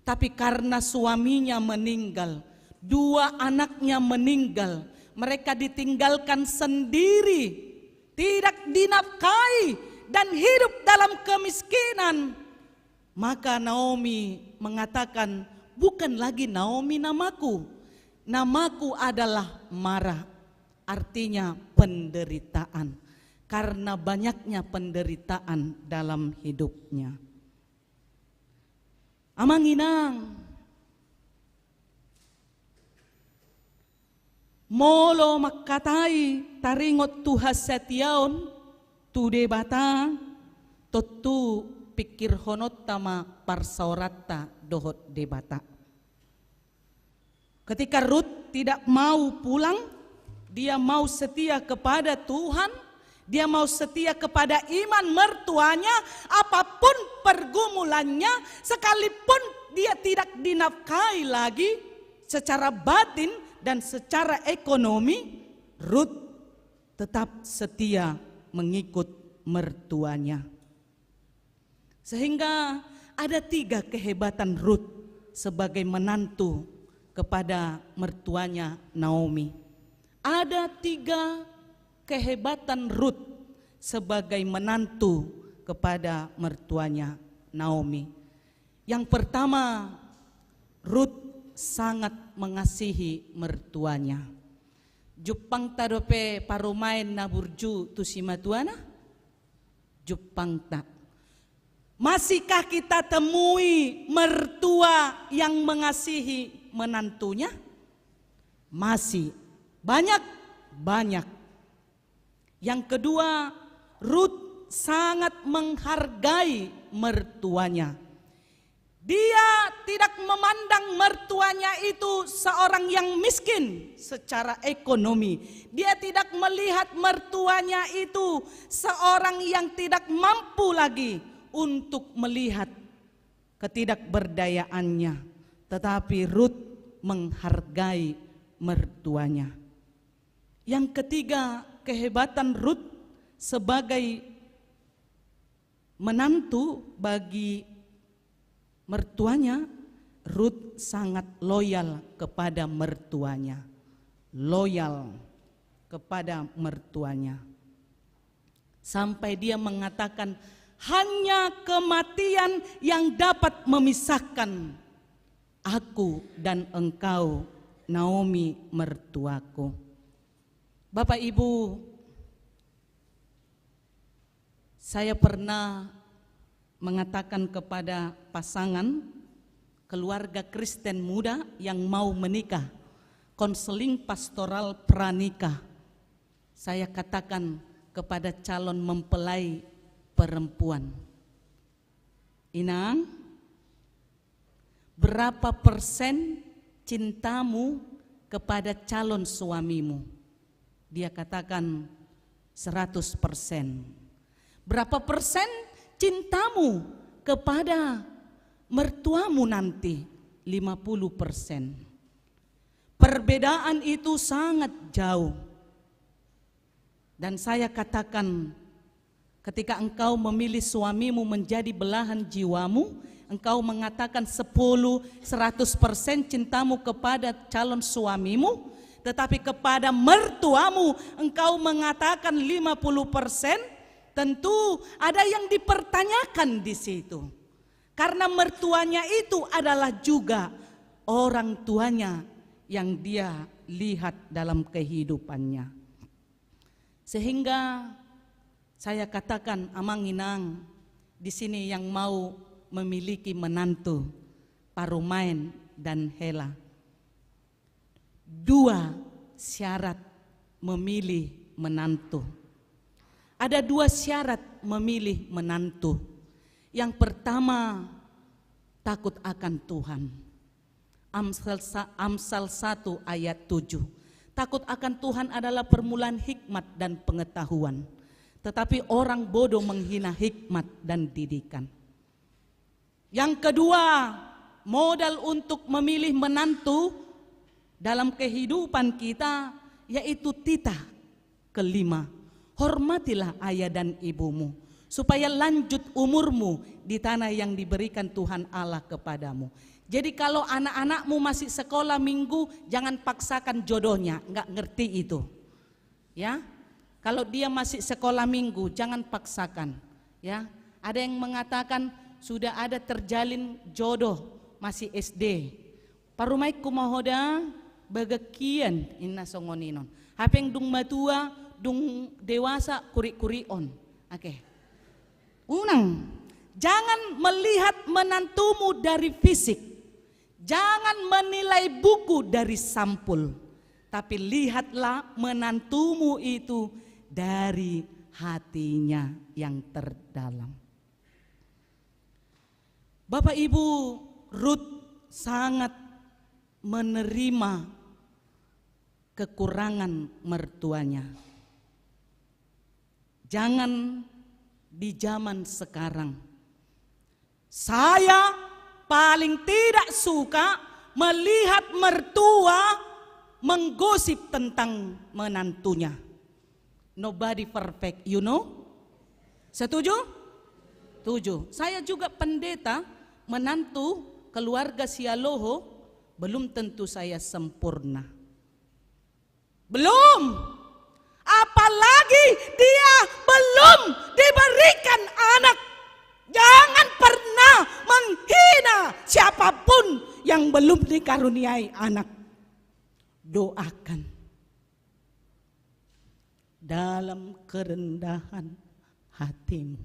Speaker 4: tapi karena suaminya meninggal, 2 anaknya meninggal, mereka ditinggalkan sendiri, tidak dinafkahi dan hidup dalam kemiskinan. Maka Naomi mengatakan, bukan lagi Naomi namaku, namaku adalah Mara, artinya penderitaan. Karena banyaknya penderitaan dalam hidupnya. Amanginang, molo makatai taringot tuhas setiaon tu debata totu pikir honot tama parsaurata dohot debata. Ketika Ruth tidak mau pulang, dia mau setia kepada Tuhan. Dia mau setia kepada iman mertuanya, apapun pergumulannya, sekalipun dia tidak dinafkahi lagi secara batin dan secara ekonomi, Ruth tetap setia mengikut mertuanya. Sehingga ada 3 kehebatan Ruth sebagai menantu kepada mertuanya Naomi. Ada 3 kehebatan Ruth sebagai menantu kepada mertuanya Naomi. Yang pertama, Ruth sangat mengasihi mertuanya. Jupang tadope parumain na burju tusimatuana? Jupang tak. Masihkah kita temui mertua yang mengasihi menantunya? Masih. Banyak. Yang kedua, Ruth sangat menghargai mertuanya. Dia tidak memandang mertuanya itu seorang yang miskin secara ekonomi. Dia tidak melihat mertuanya itu seorang yang tidak mampu lagi untuk melihat ketidakberdayaannya. Tetapi Ruth menghargai mertuanya. Yang ketiga, kehebatan Ruth sebagai menantu bagi mertuanya, Ruth sangat loyal kepada mertuanya. Loyal kepada mertuanya. Sampai dia mengatakan, hanya kematian yang dapat memisahkan aku dan engkau, Naomi mertuaku. Bapak Ibu, saya pernah mengatakan kepada pasangan keluarga Kristen muda yang mau menikah, konseling pastoral pranikah. saya katakan kepada calon mempelai perempuan, Inang, berapa persen cintamu kepada calon suamimu? Dia katakan 100%. Berapa persen cintamu kepada mertuamu nanti? 50%. Perbedaan itu sangat jauh. Dan saya katakan, ketika engkau memilih suamimu menjadi belahan jiwamu, engkau mengatakan 100% cintamu kepada calon suamimu, tetapi kepada mertuamu engkau mengatakan 50%, tentu ada yang dipertanyakan di situ. Karena mertuanya itu adalah juga orang tuanya yang dia lihat dalam kehidupannya. Sehingga saya katakan, Amang Inang, di sini yang mau memiliki menantu, Parumain dan Hela. 2 syarat memilih menantu. Ada 2 syarat memilih menantu. Yang pertama, takut akan Tuhan. Amsal 1 ayat 7. Takut akan Tuhan adalah permulaan hikmat dan pengetahuan. Tetapi orang bodoh menghina hikmat dan didikan. Yang kedua, modal untuk memilih menantu dalam kehidupan kita yaitu titah kelima. Hormatilah ayah dan ibumu supaya lanjut umurmu di tanah yang diberikan Tuhan Allah kepadamu. Jadi kalau anak-anakmu masih sekolah minggu, jangan paksakan jodohnya, enggak ngerti itu. Ya. Kalau dia masih sekolah minggu, jangan paksakan. Ya. Ada yang mengatakan sudah ada terjalin jodoh masih SD. Parumai kumahoda bagakian inna songoninon. Hapeng dung matua, dung dewasa kuri-kurion. Oke. Unang, jangan melihat menantumu dari fisik. Jangan menilai buku dari sampul. Tapi lihatlah menantumu itu dari hatinya yang terdalam. Bapak Ibu, Ruth sangat menerima kekurangan mertuanya. Jangan di zaman sekarang. Saya paling tidak suka melihat mertua menggosip tentang menantunya. Nobody perfect, you know? Setuju? Setuju. Saya juga pendeta, menantu keluarga Sialoho, belum tentu saya sempurna. Belum. Apalagi dia belum diberikan anak. Jangan pernah menghina siapapun yang belum dikaruniai anak. Doakan dalam kerendahan hatimu.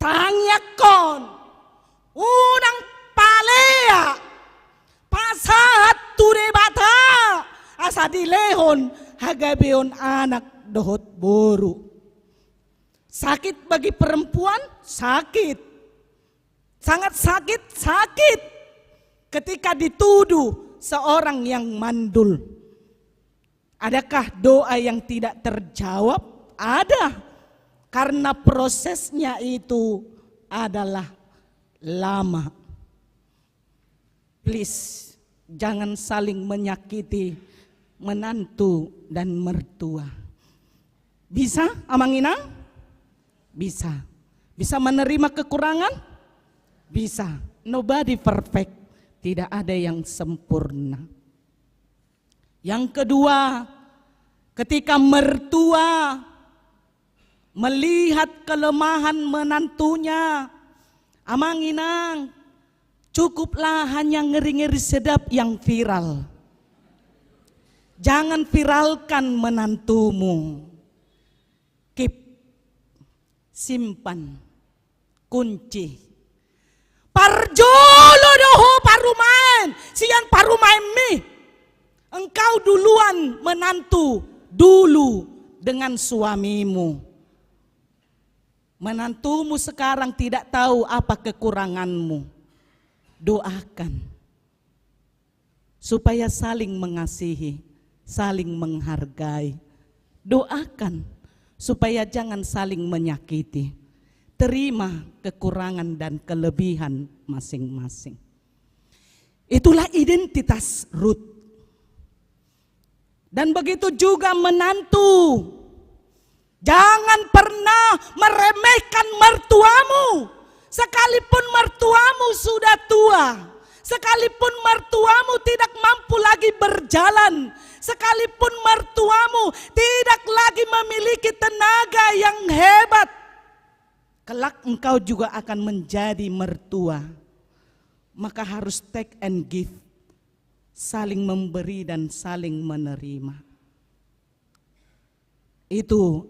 Speaker 4: Tanyakan unang palea pasahat turebata asa dilehon hagabeon anak dohot boru. Sakit bagi perempuan, sakit. Sangat sakit ketika dituduh seorang yang mandul. Adakah doa yang tidak terjawab? Ada. Karena prosesnya itu adalah lama. Please, jangan saling menyakiti menantu dan mertua. Bisa, Amang Inang? Bisa. Bisa menerima kekurangan? Bisa. Nobody perfect. Tidak ada yang sempurna. Yang kedua, ketika mertua melihat kelemahan menantunya, Amang Inang, cukuplah hanya ngeri-ngeri sedap yang viral. Jangan viralkan menantumu. Simpan, kunci. Parjolo doho parumain, siyan parumain mi. Engkau duluan menantu dulu dengan suamimu. Menantumu sekarang tidak tahu apa kekuranganmu. Doakan supaya saling mengasihi, saling menghargai. Doakan supaya jangan saling menyakiti. Terima kekurangan dan kelebihan masing-masing. Itulah identitas Ruth. Dan begitu juga menantu. Jangan pernah meremehkan mertuamu. Sekalipun mertuamu sudah tua, sekalipun mertuamu tidak mampu lagi berjalan, sekalipun mertuamu tidak lagi memiliki tenaga yang hebat, kelak engkau juga akan menjadi mertua. Maka harus take and give, saling memberi dan saling menerima. Itu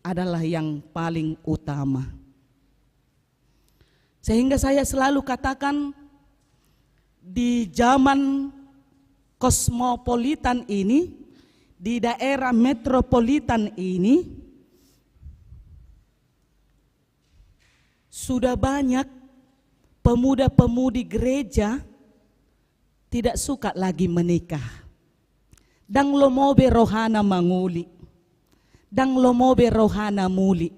Speaker 4: adalah yang paling utama. Sehingga saya selalu katakan, di zaman kosmopolitan ini, di daerah metropolitan ini, sudah banyak pemuda-pemudi gereja tidak suka lagi menikah. Dang lomobe rohana manguli, dang lomobe rohana muli.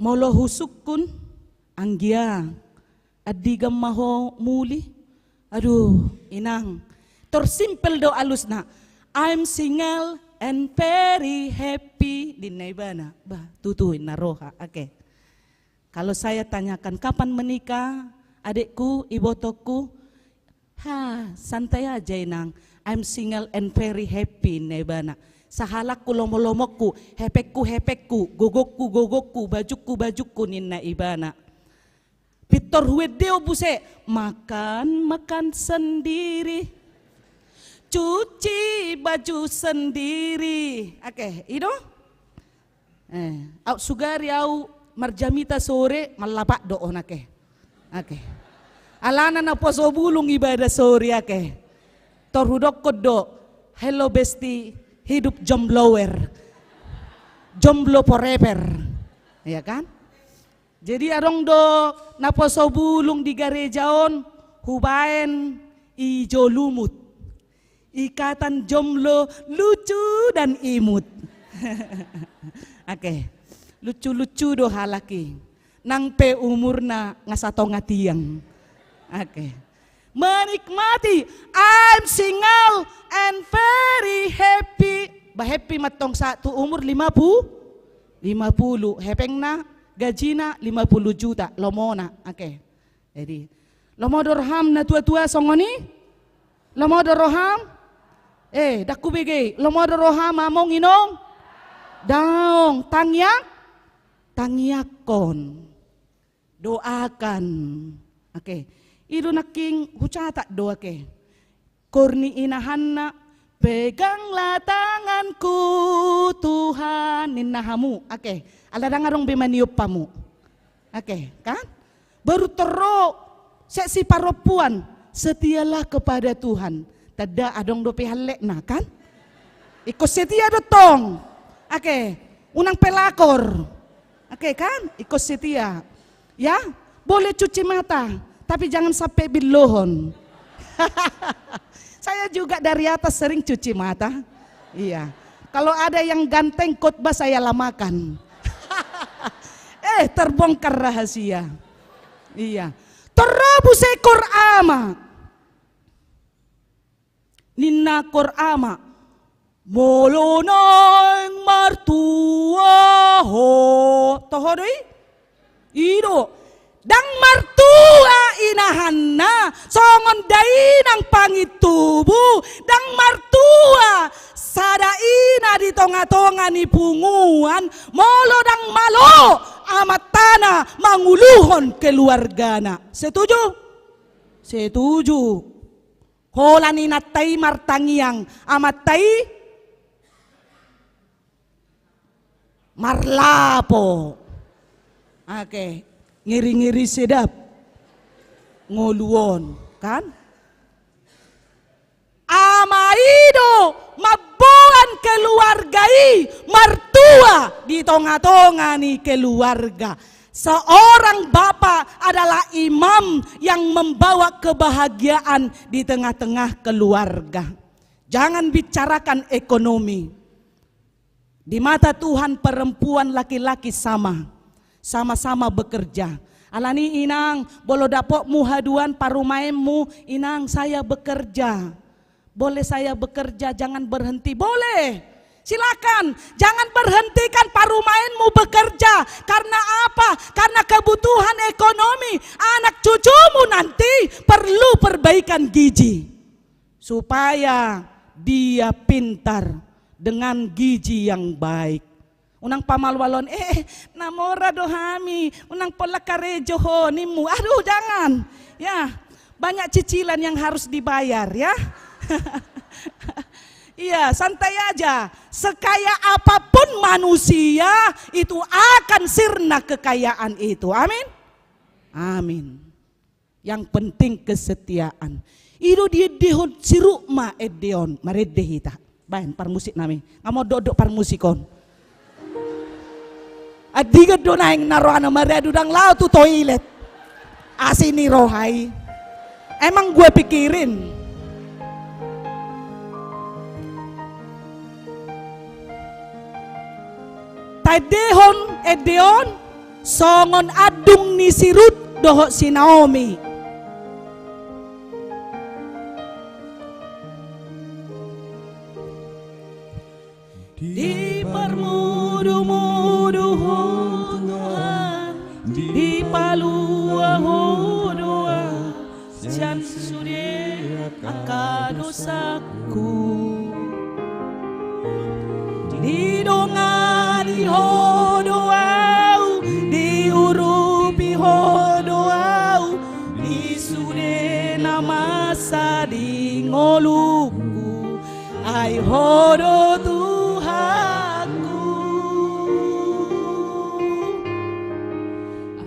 Speaker 4: Molo husukun anggia adigam maho muli. Aduh, inang. Tersimpel do alus na. I'm single and very happy di naibana. Bah, tutuin na roha. Oke. Kalau saya tanyakan kapan menikah, adikku, ibotoku, santai aja inang. I'm single and very happy nebana. Sahalakku lomo-lomokku, hepekku, gogokku, bajuku ninna ibana. Pitor huedeo buse, makan sendiri, cuci baju sendiri. Oke, itu? Au sugari au marjamita sore malapak doon ake. Oke. Alana na poso bulung ibadah sore ake. Torhudok kodo. Hello besti, hidup jomblower. Jomblo forever. Ya kan? Jadi arong do na poso bulung di garejaon hubaen ijo lumut. Ikatan jomblo lucu dan imut. Oke. Lucu-lucu do halaki. Nang pe umurna ngasato ngatiang. Oke. Menikmati. I'm single and very happy. Happy matong satu umur 50. Hepeng na gajina 50 juta. Lomona. Oke. Jadi. Lomo dorham na tua-tua songoni. Lomo dorham. Daku bege. Lomo dorham among inong. Daong. Tangyakon, doakan, oke. Ido naking hucata doa ke. Korni inahanna, peganglah tanganku Tuhan ninahamu, oke. Aladang arong bimaniup pamu, oke, kan? Baru tero, seksi paropuan, setialah kepada Tuhan. Tada adong do pihalek na, kan? Ikut setia dotong, oke. Unang pelakor. Oke kan, ikut setia, ya boleh cuci mata, tapi jangan sampai bilohon. Saya juga dari atas sering cuci mata, iya. Kalau ada yang ganteng khotbah saya lamakan. Terbongkar rahasia, iya. Terabus ekor ama, ninna kor ama. Molo nang martua ho tohodoi ido dang martua inahanna songon dainang pangitubu dang martua sadaina di tonga-tonga ni punguan molo dang malo amat tanah manguluhon keluargana. Setuju hola ni natai martangiang amat tai marlapo. Oke, ngiri-ngiri sedap. Ngoluon, kan? mamaido mabuan keluargai mertua di tonga-tonga nih keluarga. Seorang bapak adalah imam yang membawa kebahagiaan di tengah-tengah keluarga. Jangan bicarakan ekonomi. Di mata Tuhan perempuan laki-laki sama-sama bekerja. Alani inang bolo dapok muhaduan parumaemmu, inang saya bekerja. Boleh saya bekerja, jangan berhenti. Boleh. Silakan, jangan berhentikan parumainmu bekerja. Karena apa? Karena kebutuhan ekonomi anak cucumu nanti perlu perbaikan gizi. Supaya dia pintar dengan gizi yang baik. Unang pamalwalon, namora dohami, unang polakarejo ho nimu. Aduh jangan, ya banyak cicilan yang harus dibayar ya. Iya, santai aja. Sekaya apapun manusia itu akan sirna kekayaan itu. Amin. Amin. Yang penting kesetiaan. Itu dia dihon sirukma edeon maredehita. Bahan parmusik nami. Ngamo dodok parmusikon. Adiga donaing naroana maredudang lau tu toilet. Asini rohai. Emang gue pikirin. Tadehon edeon songon adung ni sirut doho si Naomi. Di permudu-mudu Tuhan, di palua doa, sian sudah akan dosaku. Di dongani hodoau, di urupi hodoau, di sude namasa di ngoluku, ai hodo Tuhanku,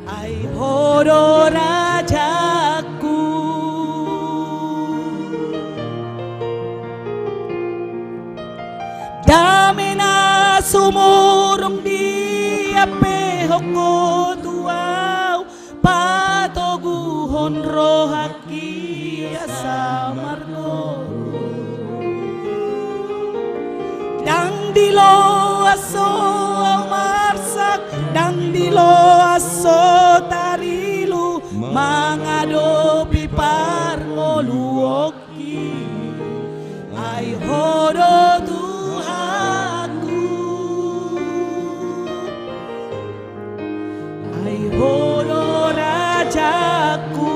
Speaker 4: ai hodo rajaku. Damena sumurong di ape hoko tuaw patoguhon rohaki asamarno dang dilo aso marsak dang dilo aso tarilu mangadopi parngoluoki ai hodo hodo rajaku,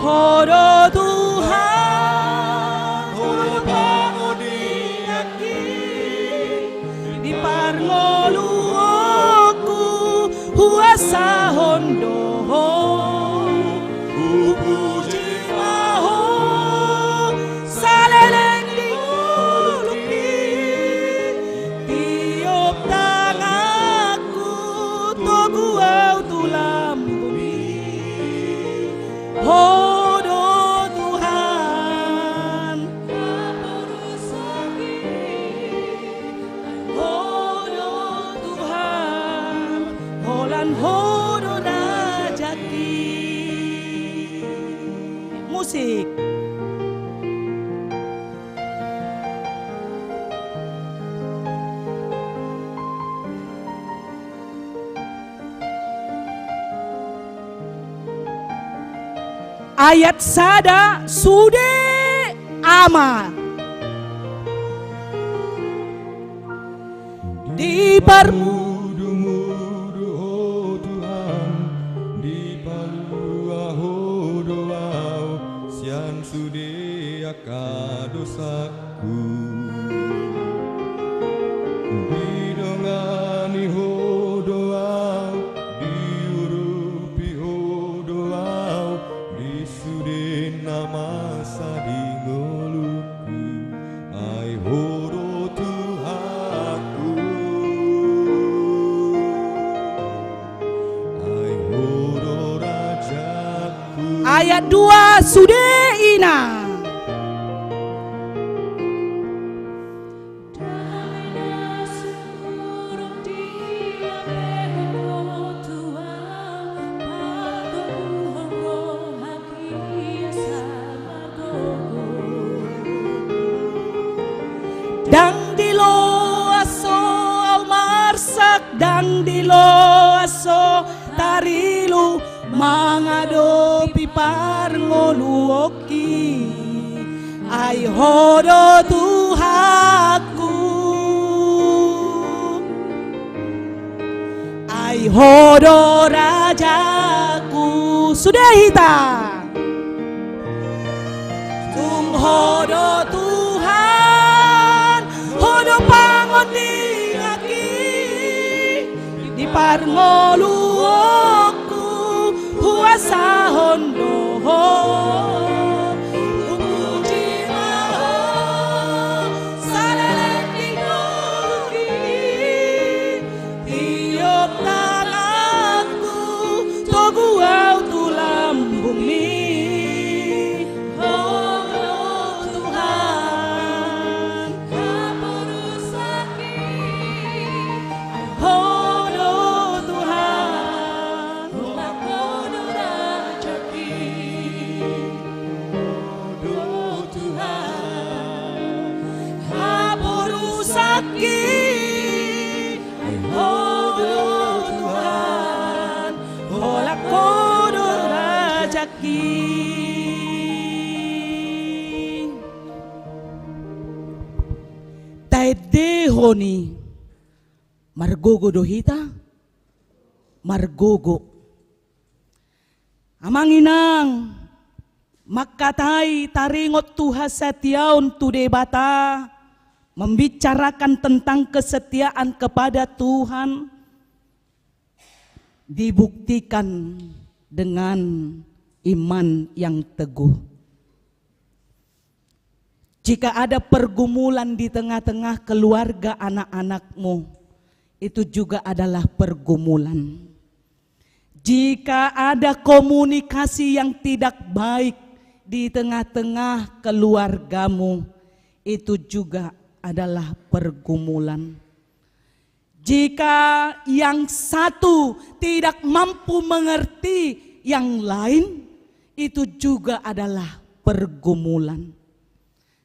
Speaker 4: hodo Tuhan, hodo pangodiaki, di parngoluoku, huasa hondoho, upuji maho, saleleng di nguluki, tiop tangaku, toguau tulam bumi, hodo Tuhan, hodo Tuhan, holan hodo rajaki. Musik. Ayat sada sude ama di
Speaker 5: Mudu-mudu oh Tuhan, di palua hodoau, sian sude akadosaku. Didongani hodoau, diurupi hodoau, disude nama sadingoluku, ai hodo Tuhanku, ai hodo rajaku.
Speaker 4: ayat 2 sudeina. Dang dilo aso almarsak, dang dilo aso tarilu mangadopi parngoluoki ay hodo Tuhaku, ay hodo Rajaku. Sudah hita tung hodo Tuhan, hodo pangon dingaki di parngoluoku huasa hondo umuji maho saleleng dingoluki tiup tanganku togu au tulang bumi. Honi margogo dohita margogo amanginang makatai taringot Tuhan setiaun tu debata membicarakan tentang kesetiaan kepada Tuhan dibuktikan dengan iman yang teguh. Jika ada pergumulan di tengah-tengah keluarga anak-anakmu, itu juga adalah pergumulan. Jika ada komunikasi yang tidak baik di tengah-tengah keluargamu, itu juga adalah pergumulan. Jika yang satu tidak mampu mengerti yang lain, itu juga adalah pergumulan.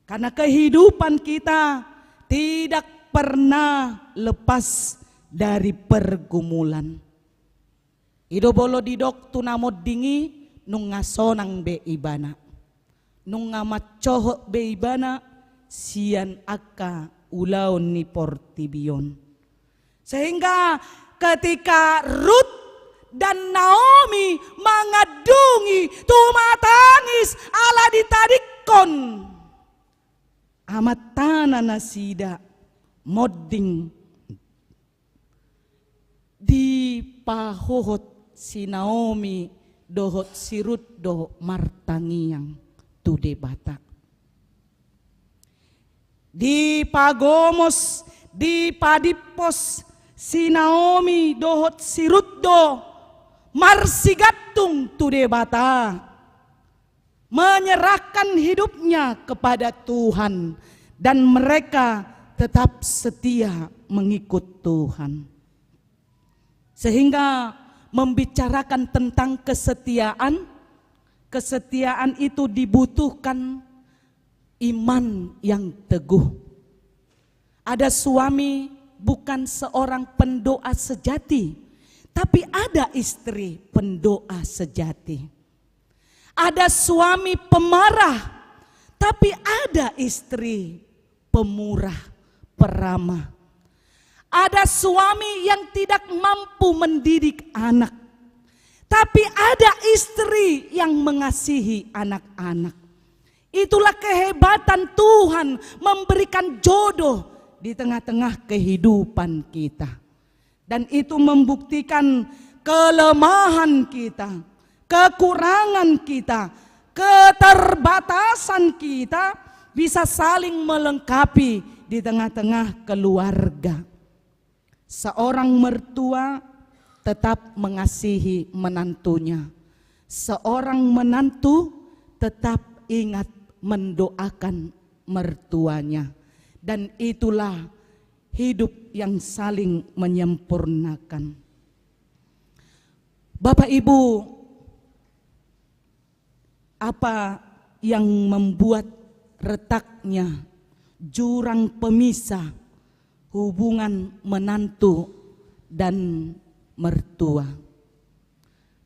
Speaker 4: Karena kehidupan kita tidak pernah lepas dari pergumulan. Ido bolo didok tunamod dingi nung ngasonang be ibana. Nung ngamacohok be ibana sian akka ulaon ni portibion. Sehingga ketika Ruth dan Naomi mengadungi tumatangis ala ditadikon amat tanah nasida modding di pahohot si Naomi dohot si Ruth dohot martangiang tu debata di pagomos di padipos si Naomi dohot si Ruth do marsigatung tu debata menyerahkan hidupnya kepada Tuhan dan mereka tetap setia mengikut Tuhan. Sehingga membicarakan tentang kesetiaan, kesetiaan itu dibutuhkan iman yang teguh. Ada suami bukan seorang pendoa sejati, tapi ada istri pendoa sejati. Ada suami pemarah, tapi ada istri pemurah, peramah. Ada suami yang tidak mampu mendidik anak, tapi ada istri yang mengasihi anak-anak. Itulah kehebatan Tuhan memberikan jodoh di tengah-tengah kehidupan kita. Dan itu membuktikan kelemahan kita, kekurangan kita, keterbatasan kita bisa saling melengkapi di tengah-tengah keluarga. Seorang mertua tetap mengasihi menantunya. seorang menantu tetap ingat mendoakan mertuanya. Dan itulah hidup yang saling menyempurnakan. Bapak Ibu, apa yang membuat retaknya jurang pemisah hubungan menantu dan mertua?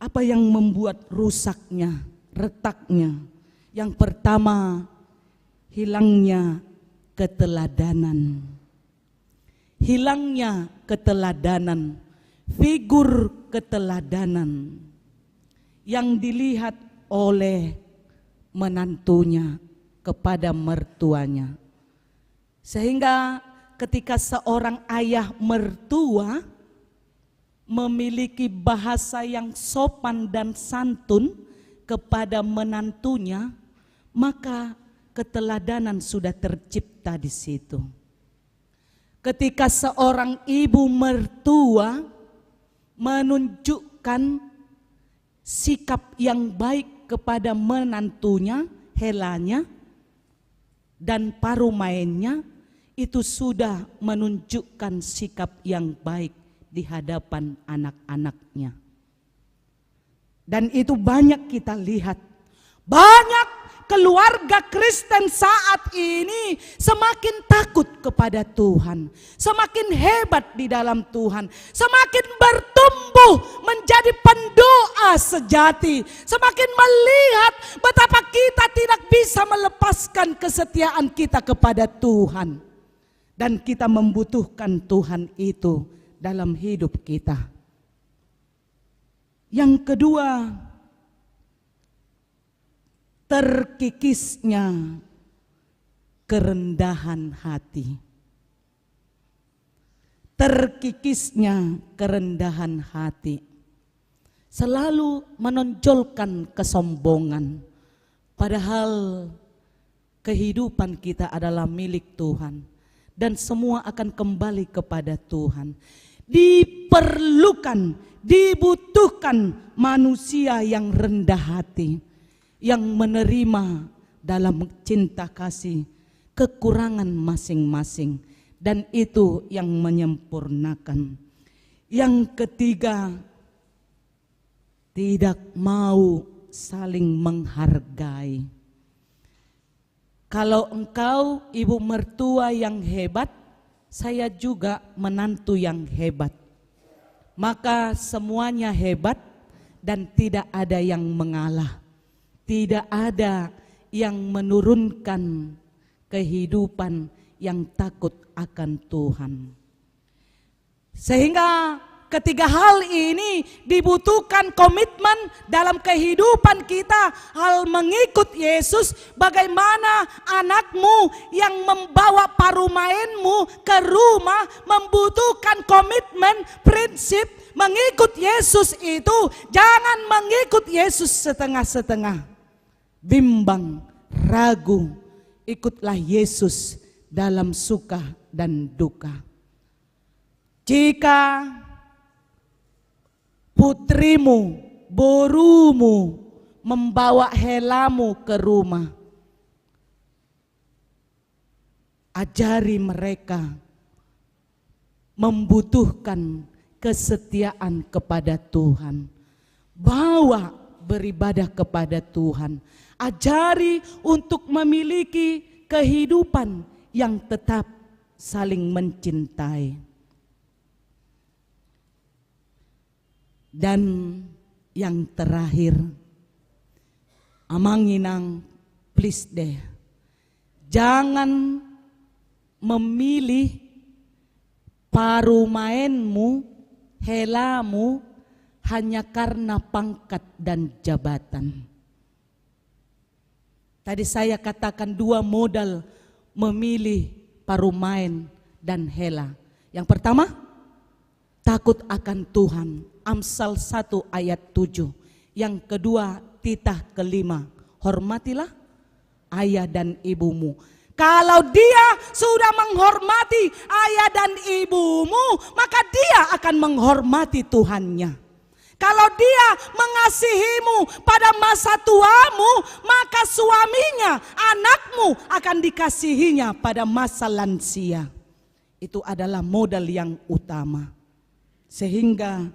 Speaker 4: Apa yang membuat rusaknya, retaknya? Yang pertama, hilangnya keteladanan. Hilangnya keteladanan, figur keteladanan yang dilihat oleh menantunya kepada mertuanya. Sehingga ketika seorang ayah mertua memiliki bahasa yang sopan dan santun kepada menantunya, maka keteladanan sudah tercipta di situ. Ketika seorang ibu mertua menunjukkan sikap yang baik kepada menantunya, helanya, dan parumainnya, itu sudah menunjukkan sikap yang baik di hadapan anak-anaknya. Dan itu banyak kita lihat. Banyak keluarga Kristen saat ini semakin takut kepada Tuhan, semakin hebat di dalam Tuhan, semakin bertumbuh menjadi pendoa sejati, semakin melihat betapa kita tidak bisa melepaskan kesetiaan kita kepada Tuhan. Dan kita membutuhkan Tuhan itu dalam hidup kita. Yang kedua, terkikisnya kerendahan hati. Terkikisnya kerendahan hati. Selalu menonjolkan kesombongan. Padahal kehidupan kita adalah milik Tuhan. Dan semua akan kembali kepada Tuhan. Diperlukan, dibutuhkan manusia yang rendah hati, yang menerima dalam cinta kasih kekurangan masing-masing, dan itu yang menyempurnakan. Yang ketiga, tidak mau saling menghargai. Kalau engkau ibu mertua yang hebat, saya juga menantu yang hebat. Maka semuanya hebat dan tidak ada yang mengalah. Tidak ada yang menurunkan kehidupan yang takut akan Tuhan. Sehingga ketiga hal ini dibutuhkan komitmen dalam kehidupan kita. Hal mengikut Yesus, bagaimana anakmu yang membawa parumainmu ke rumah membutuhkan komitmen, prinsip mengikut Yesus itu. Jangan mengikut Yesus setengah-setengah, bimbang, ragu. Ikutlah Yesus dalam suka dan duka. Jika putrimu, borumu membawa helamu ke rumah, ajari mereka membutuhkan kesetiaan kepada Tuhan. Bawa beribadah kepada Tuhan. Ajari untuk memiliki kehidupan yang tetap saling mencintai. Dan yang terakhir, amanginang, please deh, jangan memilih parumainmu, helamu hanya karena pangkat dan jabatan. Tadi saya katakan dua modal memilih parumain dan hela. Yang pertama, takut akan Tuhan. Amsal 1 ayat 7. Yang kedua, titah kelima, hormatilah ayah dan ibumu. Kalau dia sudah menghormati ayah dan ibumu, maka dia akan menghormati Tuhannya. Kalau dia mengasihimu pada masa tuamu, maka suaminya, anakmu akan dikasihinya pada masa lansia. Itu adalah modal yang utama. Sehingga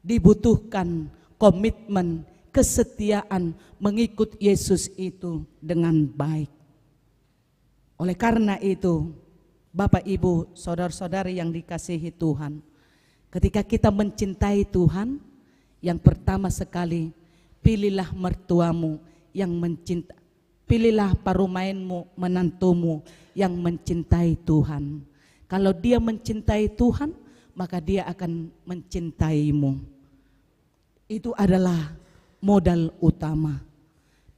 Speaker 4: dibutuhkan komitmen, kesetiaan mengikut Yesus itu dengan baik. Oleh karena itu, Bapak, Ibu, saudara-saudari yang dikasihi Tuhan, ketika kita mencintai Tuhan, yang pertama sekali, pilihlah mertuamu yang mencintai, pilihlah parumainmu, menantumu yang mencintai Tuhan. Kalau dia mencintai Tuhan, maka dia akan mencintaimu. Itu adalah modal utama.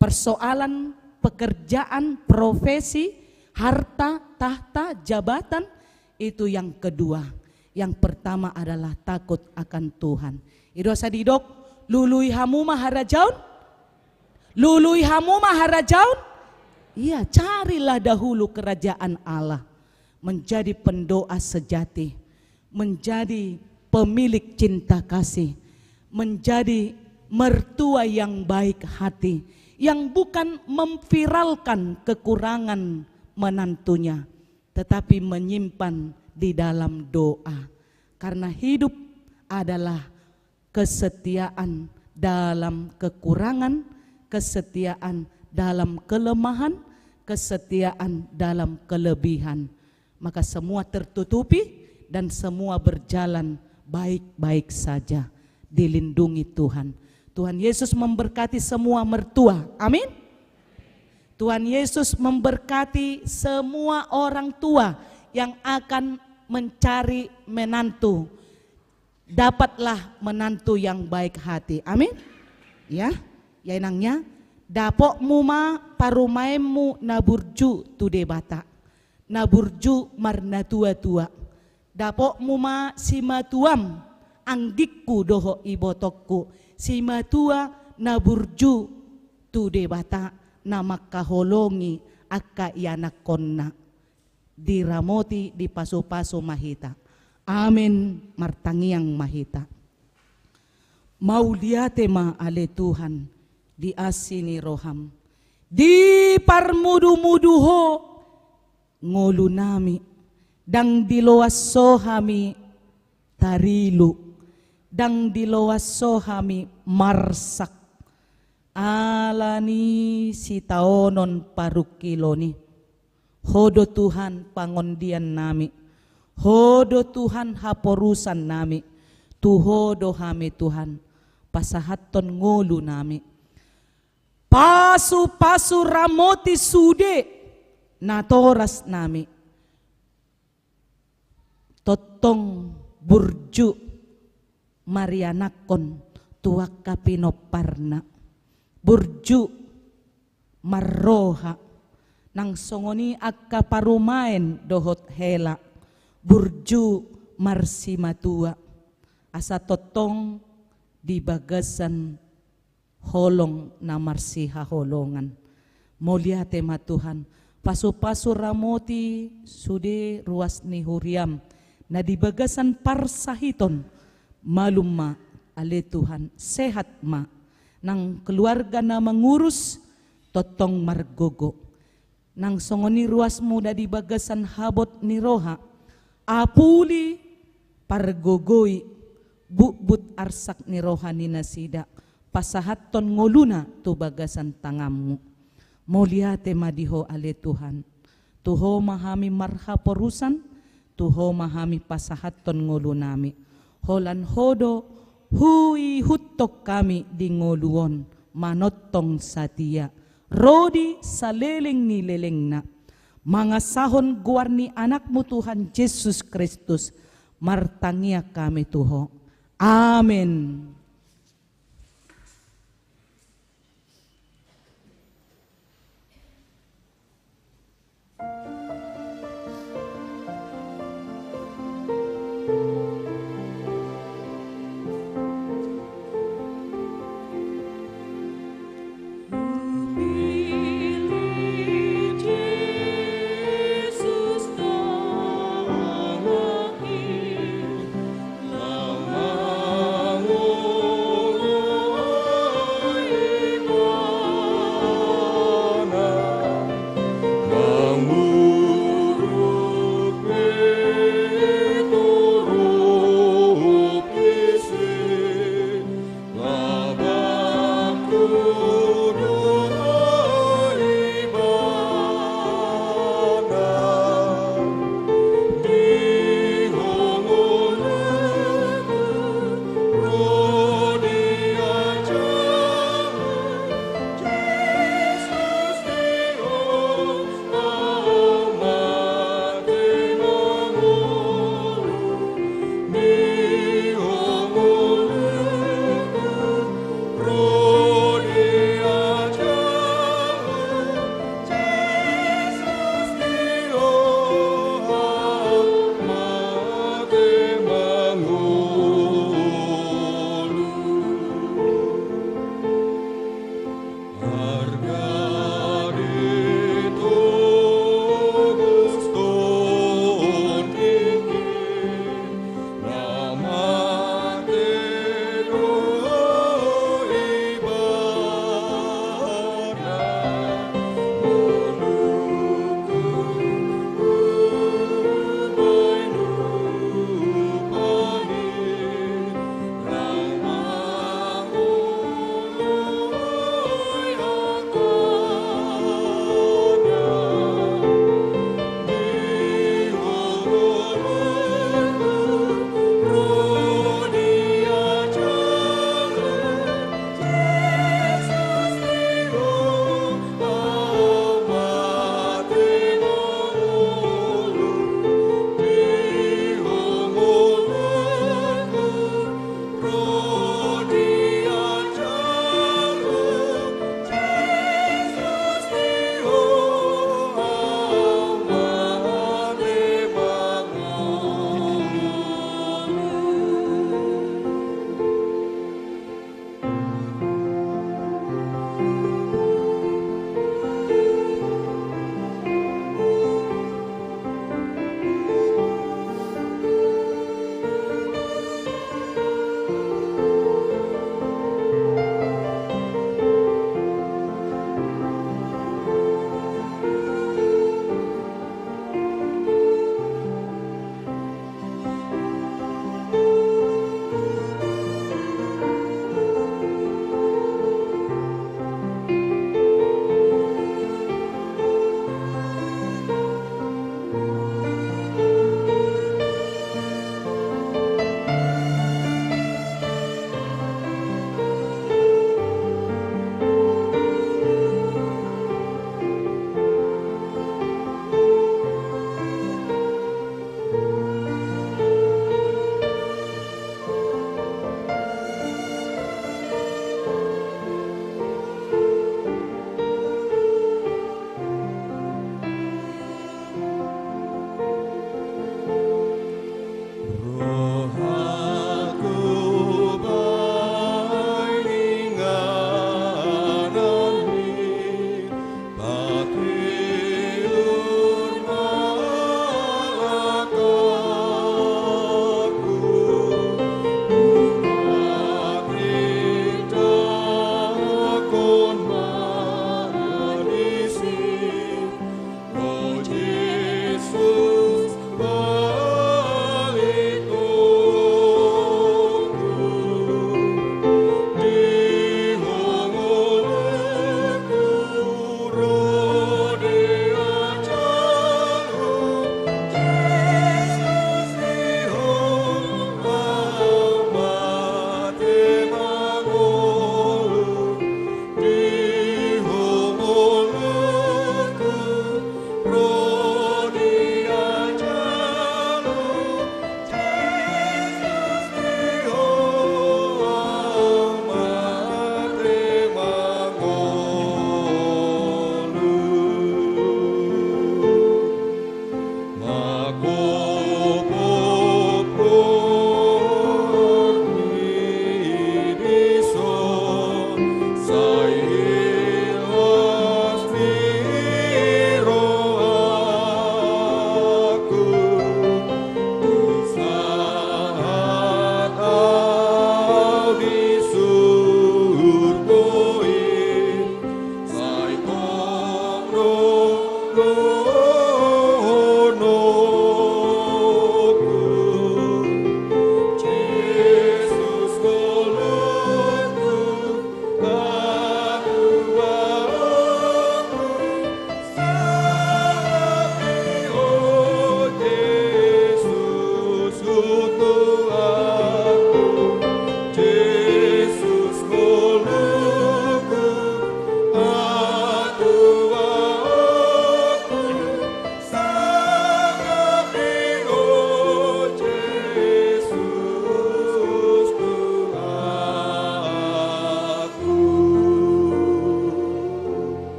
Speaker 4: Persoalan pekerjaan, profesi, harta, tahta, jabatan, itu yang kedua. Yang pertama adalah takut akan Tuhan. Idosa didok, lului hamu maharajaun? Lului hamu maharajaun? Iya, carilah dahulu kerajaan Allah. Menjadi pendoa sejati. Menjadi pemilik cinta kasih. Menjadi mertua yang baik hati. Yang bukan memviralkan kekurangan menantunya, tetapi menyimpan di dalam doa. Karena hidup adalah kesetiaan dalam kekurangan, kesetiaan dalam kelemahan, kesetiaan dalam kelebihan. Maka semua tertutupi dan semua berjalan baik-baik saja, dilindungi Tuhan. Tuhan Yesus memberkati semua mertua, amin. Tuhan Yesus memberkati semua orang tua yang akan mencari menantu. Dapatlah menantu yang baik hati, amin. Ya, ya inangnya, dapok muma parumaemu naburju tude bata, naburju marna tua-tua. Dapok muma simatuam anggikku doho ibotokku, simatua naburju tude bata, nama kaholongi akka yanak konna. Diramoti di paso-paso mahita. Amin, martangiang mahita. Mauliate ma ale Tuhan di asini roham. Di parmudu-muduho ngolunami dang diloasohami tarilu dang diloasohami marsak alani si taonon parukiloni. Hodo Tuhan pangondian nami, hodo Tuhan haporusan nami, tuhodo hami Tuhan pasahaton ngolu nami. Pasu-pasu ramoti sude natoras nami, totong burju marianakon tuak kapinoparna, burju marroha nang songoni akka parumain dohot hela, burju marsimatua, asa totong di bagasan holong na marsiha holongan. Mulia tema Tuhan, pasu-pasu ramoti sude ruas ni huriam, na di bagasan parsahiton, malumma ale Tuhan, sehat ma, nang keluarga na mengurus, totong margogo. Nang songoni ruas muda di bagasan habot ni roha, apuli pargogoi bubut arsak ni roha ni nasida, pasahaton ngoluna tu bagasan tangammu. Mulia tema diho ale Tuhan, tuho mahami marha porusan, tuho mahami pasahaton ngolunami, holan hodo hui hutok kami di ngoluon, manotong satia. Rodi saleleng ni leleng na, mga sahon guarni anakmu Tuhan Yesus Kristus, martangia kami tuho. Amin.
Speaker 5: Lama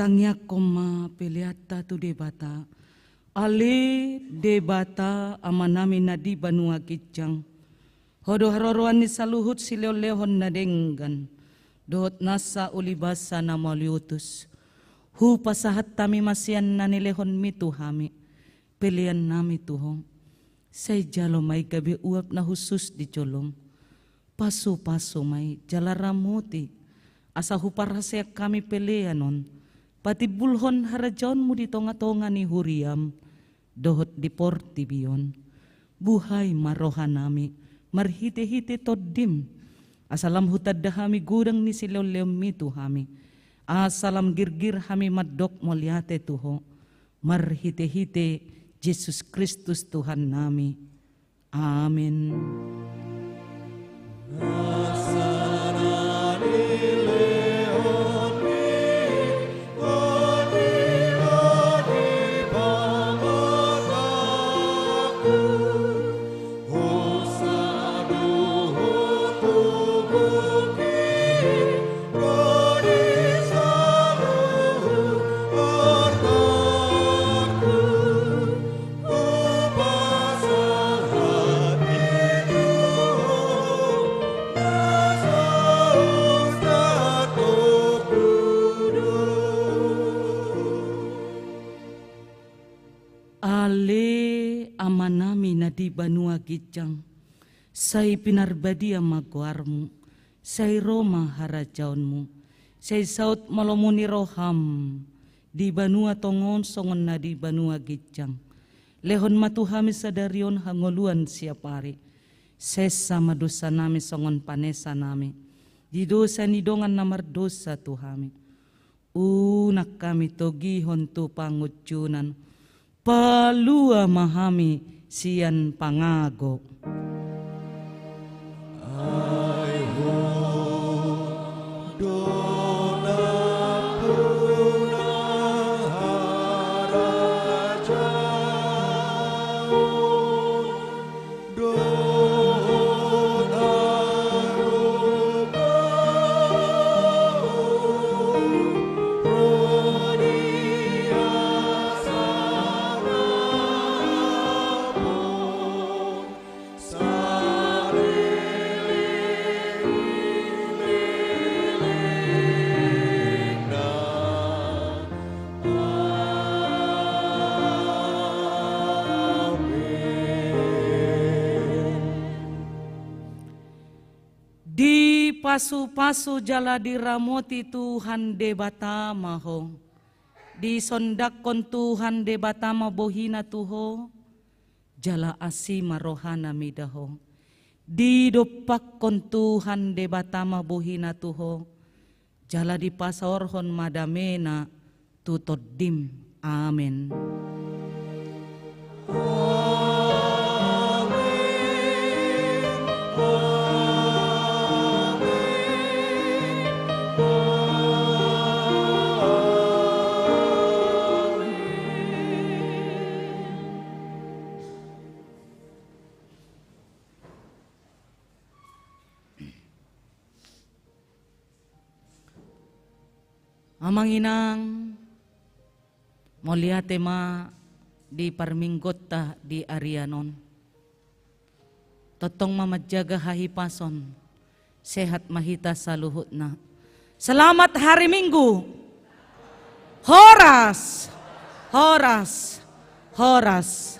Speaker 4: martangnya koma peliata tu debata. Ale debata amanami nadi banua kicang. Hodo haroroan ni saluhut sileo-leon na denggan. Dohot nasa ulibasa na maliutus. Hu pasahat tami masian na nilehon mitu hami. Pilihan nami tuhong. Say jalo may gabi uap na husus di colong. Paso-paso may jalaramuti. Asa huparasya kami pilihanon. Pati bulhon harajon mo di tonga-tonga ni huriam. Dohot di portibion. Buhay marohan nami. Marhite-hite todim. Asalam hutad dahami gudang ni sileo-leom mitu hami. Asalam girgir hami madok moliate tuho. Marhite-hite Yesus Kristus Tuhan nami. Amin. Amanami na di banua gijang, say pinarbadi ang magwarmu, say Roma harajaunmu, say saut malomuni roham, di banua tongon songon na di banua gijang, lehon matuhami sadarion hangoluan siapari, sesa madosa nami songon panesa nami, di dosa nidongan namar dosa tuhami, unak kami togihon tu pangujunan, palua mahami sian pangago. Pasu-pasu jala diramoti Tuhan debata maho. Di sondakon Tuhan debata mabohina tuho. Jala asima rohana midaho. Di dopakon Tuhan debata mabohina tuho. Jala di pasorhon madamena tutodim. Amin. Amang inang, moliate ma di parminggot ta di Arianon. Totong mamadjaga hahipason, sehat mahita sa luhut na. Selamat hari Minggu. Horas, horas, horas.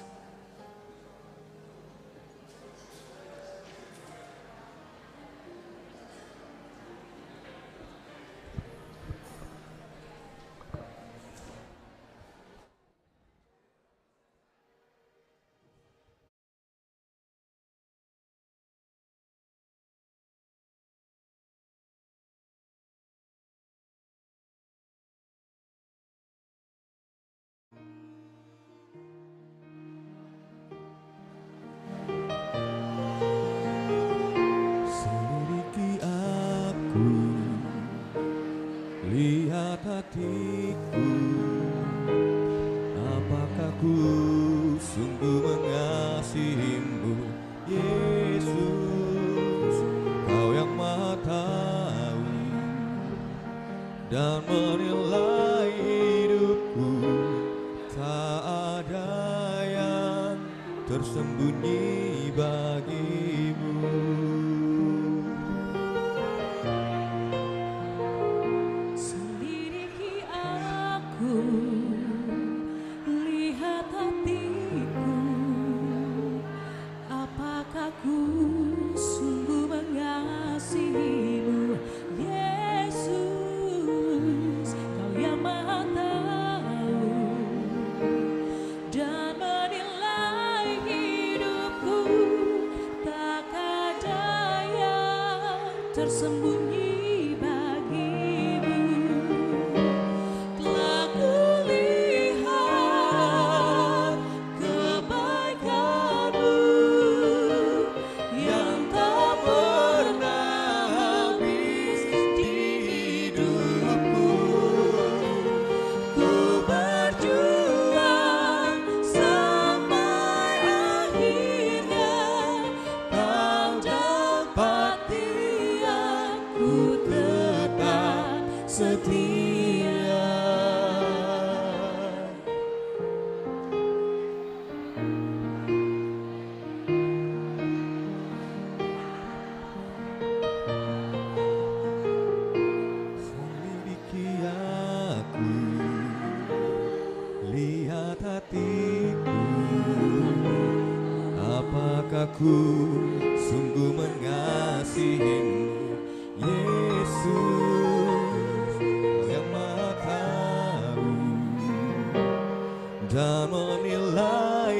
Speaker 5: Lihat hatiku, apakah ku sungguh mengasihimu, Yesus, Kau yang Maha Tahu dan menilai tersembunyi bagimu.
Speaker 6: Selidiki aku, lihat hatiku, apakah ku sungguh mengasihimu, Yesus, Kau yang Maha tahu dan menilai hidupku, tak ada yang tersembunyi bagimu. Telah kulihat kebaikan-Mu yang tak pernah habis di hidupku. Ku berjuang sampai akhirnya Kau dapati aku tetap setia.
Speaker 5: Selidiki aku, lihat hatiku, apakah ku sungguh mengasihimu, Yesus, Kau yang Maha tahu dan menilai